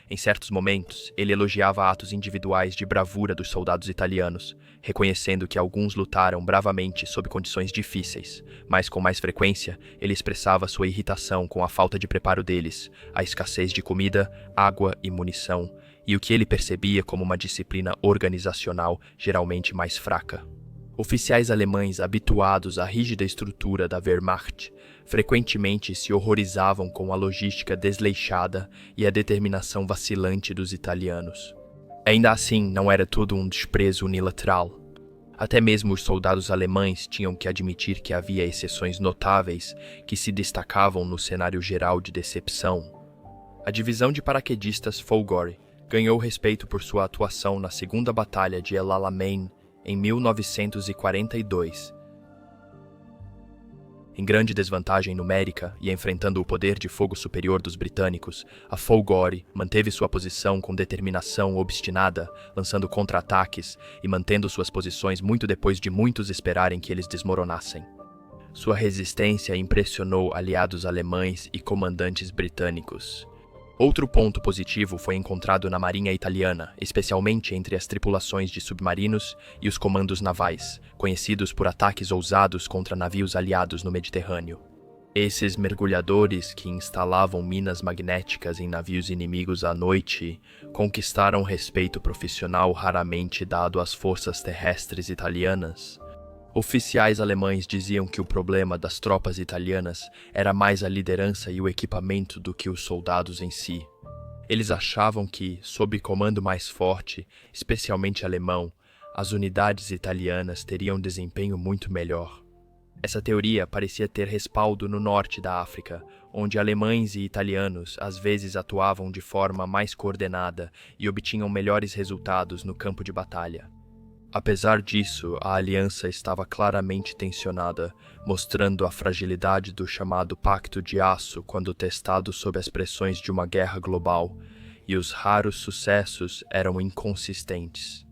[SPEAKER 1] Em certos momentos, ele elogiava atos individuais de bravura dos soldados italianos, reconhecendo que alguns lutaram bravamente sob condições difíceis, mas com mais frequência, ele expressava sua irritação com a falta de preparo deles, a escassez de comida, água e munição, e o que ele percebia como uma disciplina organizacional geralmente mais fraca. Oficiais alemães habituados à rígida estrutura da Wehrmacht frequentemente se horrorizavam com a logística desleixada e a determinação vacilante dos italianos. Ainda assim, não era tudo um desprezo unilateral. Até mesmo os soldados alemães tinham que admitir que havia exceções notáveis que se destacavam no cenário geral de decepção. A divisão de paraquedistas Folgore ganhou respeito por sua atuação na Segunda Batalha de El Alamein em 1942. Em grande desvantagem numérica e enfrentando o poder de fogo superior dos britânicos, a Folgore manteve sua posição com determinação obstinada, lançando contra-ataques e mantendo suas posições muito depois de muitos esperarem que eles desmoronassem. Sua resistência impressionou aliados alemães e comandantes britânicos. Outro ponto positivo foi encontrado na Marinha Italiana, especialmente entre as tripulações de submarinos e os comandos navais, conhecidos por ataques ousados contra navios aliados no Mediterrâneo. Esses mergulhadores, que instalavam minas magnéticas em navios inimigos à noite, conquistaram respeito profissional raramente dado às forças terrestres italianas. Oficiais alemães diziam que o problema das tropas italianas era mais a liderança e o equipamento do que os soldados em si. Eles achavam que, sob comando mais forte, especialmente alemão, as unidades italianas teriam desempenho muito melhor. Essa teoria parecia ter respaldo no norte da África, onde alemães e italianos às vezes atuavam de forma mais coordenada e obtinham melhores resultados no campo de batalha. Apesar disso, a aliança estava claramente tensionada, mostrando a fragilidade do chamado Pacto de Aço quando testado sob as pressões de uma guerra global, e os raros sucessos eram inconsistentes.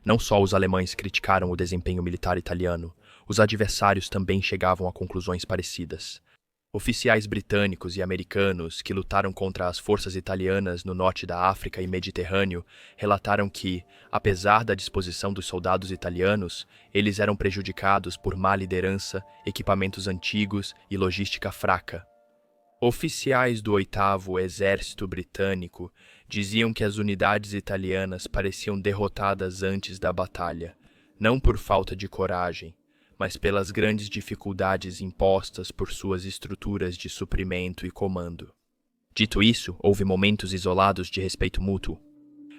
[SPEAKER 1] Não só os alemães criticaram o desempenho militar italiano, os adversários também chegavam a conclusões parecidas. Oficiais britânicos e americanos que lutaram contra as forças italianas no norte da África e Mediterrâneo relataram que, apesar da disposição dos soldados italianos, eles eram prejudicados por má liderança, equipamentos antigos e logística fraca. Oficiais do 8º Exército Britânico diziam que as unidades italianas pareciam derrotadas antes da batalha, não por falta de coragem, mas pelas grandes dificuldades impostas por suas estruturas de suprimento e comando. Dito isso, houve momentos isolados de respeito mútuo.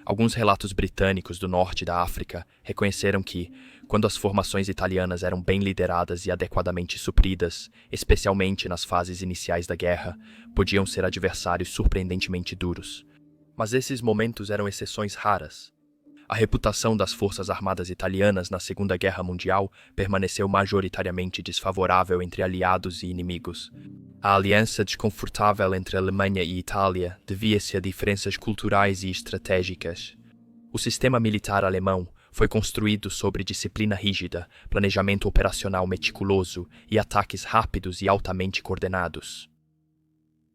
[SPEAKER 1] Alguns relatos britânicos do norte da África reconheceram que, quando as formações italianas eram bem lideradas e adequadamente supridas, especialmente nas fases iniciais da guerra, podiam ser adversários surpreendentemente duros. Mas esses momentos eram exceções raras. A reputação das forças armadas italianas na Segunda Guerra Mundial permaneceu majoritariamente desfavorável entre aliados e inimigos. A aliança desconfortável entre Alemanha e Itália devia-se a diferenças culturais e estratégicas. O sistema militar alemão foi construído sobre disciplina rígida, planejamento operacional meticuloso e ataques rápidos e altamente coordenados.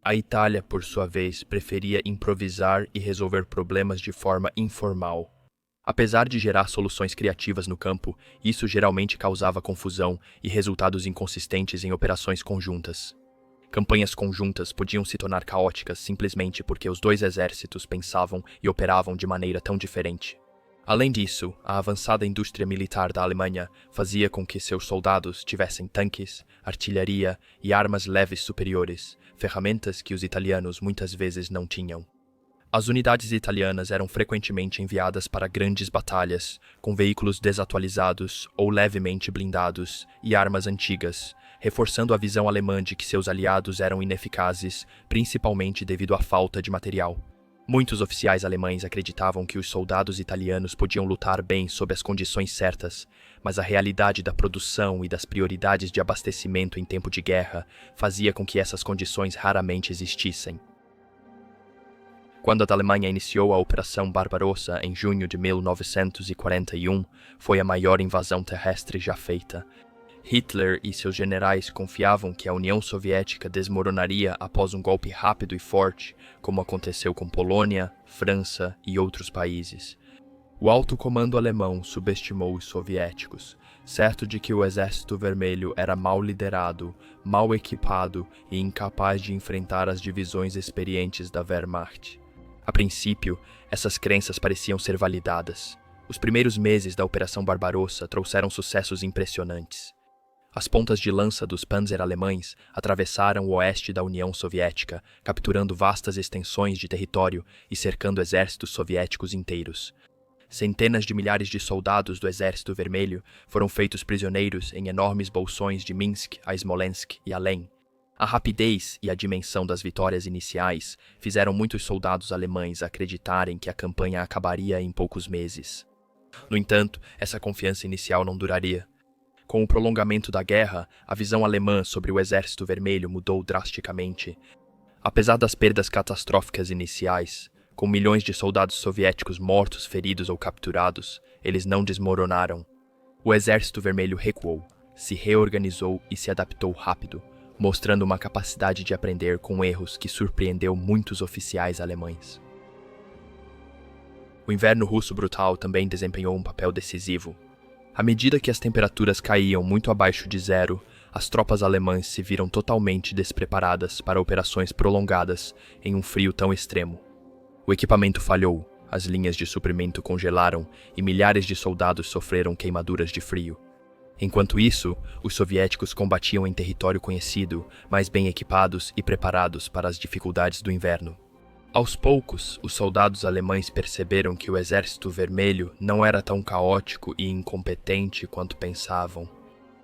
[SPEAKER 1] A Itália, por sua vez, preferia improvisar e resolver problemas de forma informal. Apesar de gerar soluções criativas no campo, isso geralmente causava confusão e resultados inconsistentes em operações conjuntas. Campanhas conjuntas podiam se tornar caóticas simplesmente porque os dois exércitos pensavam e operavam de maneira tão diferente. Além disso, a avançada indústria militar da Alemanha fazia com que seus soldados tivessem tanques, artilharia e armas leves superiores, ferramentas que os italianos muitas vezes não tinham. As unidades italianas eram frequentemente enviadas para grandes batalhas, com veículos desatualizados ou levemente blindados e armas antigas, reforçando a visão alemã de que seus aliados eram ineficazes, principalmente devido à falta de material. Muitos oficiais alemães acreditavam que os soldados italianos podiam lutar bem sob as condições certas, mas a realidade da produção e das prioridades de abastecimento em tempo de guerra fazia com que essas condições raramente existissem. Quando a Alemanha iniciou a Operação Barbarossa em junho de 1941, foi a maior invasão terrestre já feita. Hitler e seus generais confiavam que a União Soviética desmoronaria após um golpe rápido e forte, como aconteceu com Polônia, França e outros países. O alto comando alemão subestimou os soviéticos, certo de que o Exército Vermelho era mal liderado, mal equipado e incapaz de enfrentar as divisões experientes da Wehrmacht. A princípio, essas crenças pareciam ser validadas. Os primeiros meses da Operação Barbarossa trouxeram sucessos impressionantes. As pontas de lança dos Panzer alemães atravessaram o oeste da União Soviética, capturando vastas extensões de território e cercando exércitos soviéticos inteiros. Centenas de milhares de soldados do Exército Vermelho foram feitos prisioneiros em enormes bolsões de Minsk a Smolensk e além. A rapidez e a dimensão das vitórias iniciais fizeram muitos soldados alemães acreditarem que a campanha acabaria em poucos meses. No entanto, essa confiança inicial não duraria. Com o prolongamento da guerra, a visão alemã sobre o Exército Vermelho mudou drasticamente. Apesar das perdas catastróficas iniciais, com milhões de soldados soviéticos mortos, feridos ou capturados, eles não desmoronaram. O Exército Vermelho recuou, se reorganizou e se adaptou rápido, mostrando uma capacidade de aprender com erros que surpreendeu muitos oficiais alemães. O inverno russo brutal também desempenhou um papel decisivo. À medida que as temperaturas caíam muito abaixo de zero, as tropas alemãs se viram totalmente despreparadas para operações prolongadas em um frio tão extremo. O equipamento falhou, as linhas de suprimento congelaram e milhares de soldados sofreram queimaduras de frio. Enquanto isso, os soviéticos combatiam em território conhecido, mais bem equipados e preparados para as dificuldades do inverno. Aos poucos, os soldados alemães perceberam que o Exército Vermelho não era tão caótico e incompetente quanto pensavam.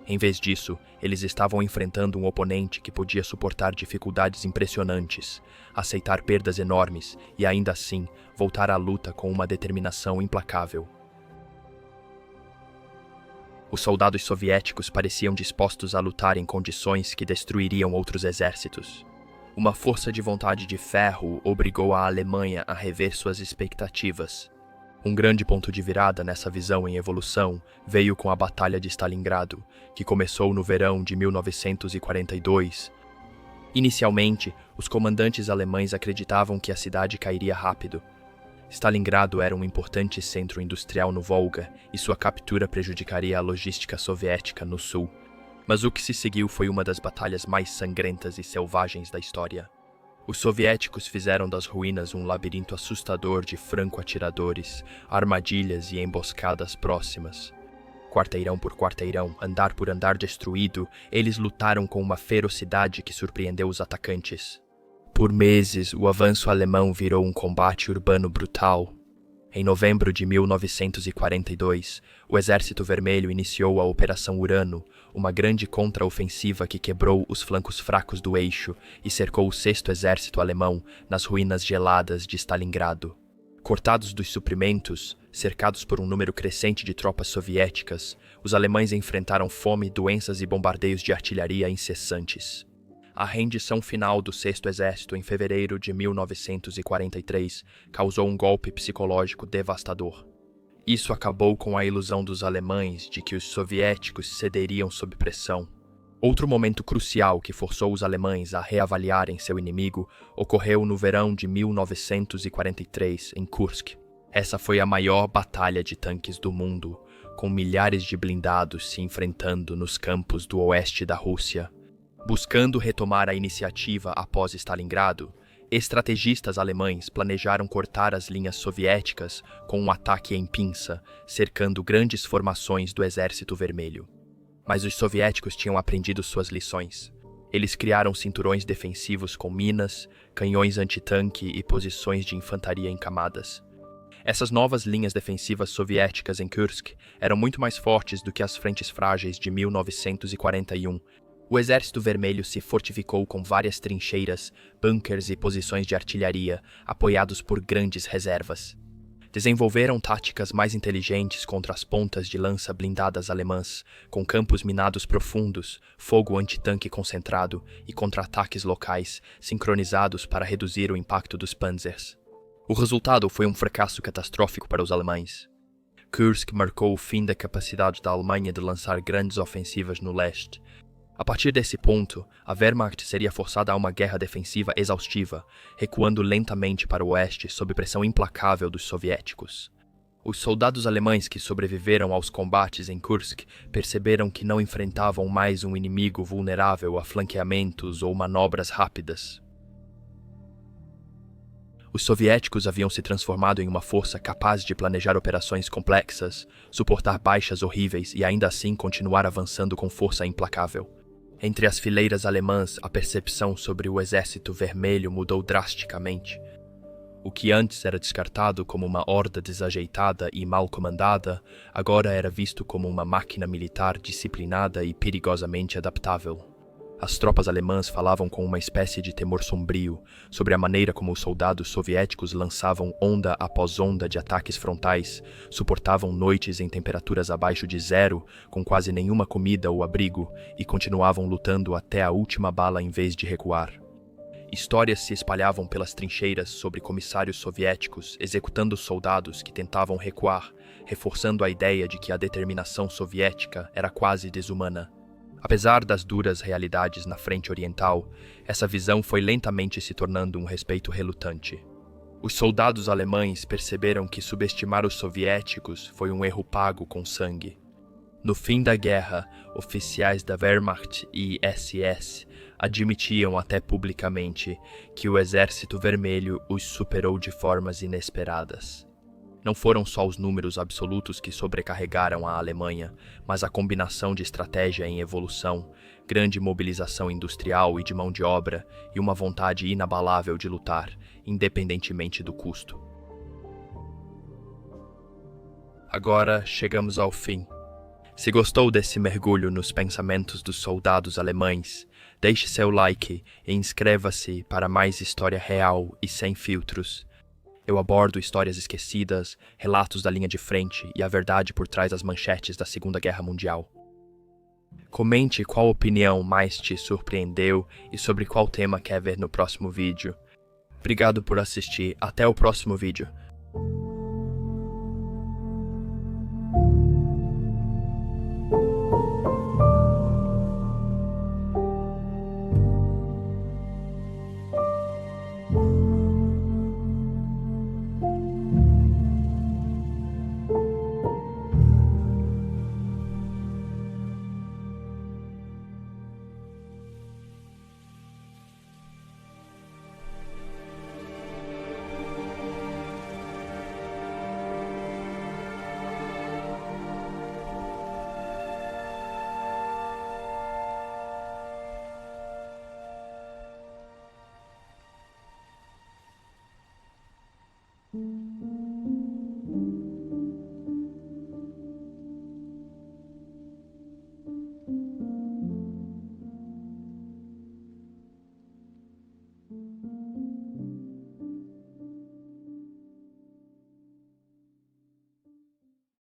[SPEAKER 1] Em vez disso, eles estavam enfrentando um oponente que podia suportar dificuldades impressionantes, aceitar perdas enormes e, ainda assim, voltar à luta com uma determinação implacável. Os soldados soviéticos pareciam dispostos a lutar em condições que destruiriam outros exércitos. Uma força de vontade de ferro obrigou a Alemanha a rever suas expectativas. Um grande ponto de virada nessa visão em evolução veio com a Batalha de Stalingrado, que começou no verão de 1942. Inicialmente, os comandantes alemães acreditavam que a cidade cairia rápido. Stalingrado era um importante centro industrial no Volga e sua captura prejudicaria a logística soviética no sul. Mas o que se seguiu foi uma das batalhas mais sangrentas e selvagens da história. Os soviéticos fizeram das ruínas um labirinto assustador de franco-atiradores, armadilhas e emboscadas próximas. Quarteirão por quarteirão, andar por andar destruído, eles lutaram com uma ferocidade que surpreendeu os atacantes. Por meses, o avanço alemão virou um combate urbano brutal. Em novembro de 1942, o Exército Vermelho iniciou a Operação Urano, uma grande contraofensiva que quebrou os flancos fracos do eixo e cercou o 6º Exército Alemão nas ruínas geladas de Stalingrado. Cortados dos suprimentos, cercados por um número crescente de tropas soviéticas, os alemães enfrentaram fome, doenças e bombardeios de artilharia incessantes. A rendição final do 6º Exército em fevereiro de 1943 causou um golpe psicológico devastador. Isso acabou com a ilusão dos alemães de que os soviéticos cederiam sob pressão. Outro momento crucial que forçou os alemães a reavaliarem seu inimigo ocorreu no verão de 1943, em Kursk. Essa foi a maior batalha de tanques do mundo, com milhares de blindados se enfrentando nos campos do oeste da Rússia. Buscando retomar a iniciativa após Stalingrado, estrategistas alemães planejaram cortar as linhas soviéticas com um ataque em pinça, cercando grandes formações do Exército Vermelho. Mas os soviéticos tinham aprendido suas lições. Eles criaram cinturões defensivos com minas, canhões antitanque e posições de infantaria em camadas. Essas novas linhas defensivas soviéticas em Kursk eram muito mais fortes do que as frentes frágeis de 1941. O Exército Vermelho se fortificou com várias trincheiras, bunkers e posições de artilharia, apoiados por grandes reservas. Desenvolveram táticas mais inteligentes contra as pontas de lança blindadas alemãs, com campos minados profundos, fogo antitanque concentrado e contra-ataques locais, sincronizados para reduzir o impacto dos panzers. O resultado foi um fracasso catastrófico para os alemães. Kursk marcou o fim da capacidade da Alemanha de lançar grandes ofensivas no leste. A partir desse ponto, a Wehrmacht seria forçada a uma guerra defensiva exaustiva, recuando lentamente para o oeste sob pressão implacável dos soviéticos. Os soldados alemães que sobreviveram aos combates em Kursk perceberam que não enfrentavam mais um inimigo vulnerável a flanqueamentos ou manobras rápidas. Os soviéticos haviam se transformado em uma força capaz de planejar operações complexas, suportar baixas horríveis e ainda assim continuar avançando com força implacável. Entre as fileiras alemãs, a percepção sobre o Exército Vermelho mudou drasticamente. O que antes era descartado como uma horda desajeitada e mal comandada, agora era visto como uma máquina militar disciplinada e perigosamente adaptável. As tropas alemãs falavam com uma espécie de temor sombrio sobre a maneira como os soldados soviéticos lançavam onda após onda de ataques frontais, suportavam noites em temperaturas abaixo de zero, com quase nenhuma comida ou abrigo, e continuavam lutando até a última bala em vez de recuar. Histórias se espalhavam pelas trincheiras sobre comissários soviéticos executando soldados que tentavam recuar, reforçando a ideia de que a determinação soviética era quase desumana. Apesar das duras realidades na frente oriental, essa visão foi lentamente se tornando um respeito relutante. Os soldados alemães perceberam que subestimar os soviéticos foi um erro pago com sangue. No fim da guerra, oficiais da Wehrmacht e SS admitiam até publicamente que o Exército Vermelho os superou de formas inesperadas. Não foram só os números absolutos que sobrecarregaram a Alemanha, mas a combinação de estratégia em evolução, grande mobilização industrial e de mão de obra e uma vontade inabalável de lutar, independentemente do custo. Agora chegamos ao fim. Se gostou desse mergulho nos pensamentos dos soldados alemães, deixe seu like e inscreva-se para mais história real e sem filtros. Eu abordo histórias esquecidas, relatos da linha de frente e a verdade por trás das manchetes da Segunda Guerra Mundial. Comente qual opinião mais te surpreendeu e sobre qual tema quer ver no próximo vídeo. Obrigado por assistir. Até o próximo vídeo.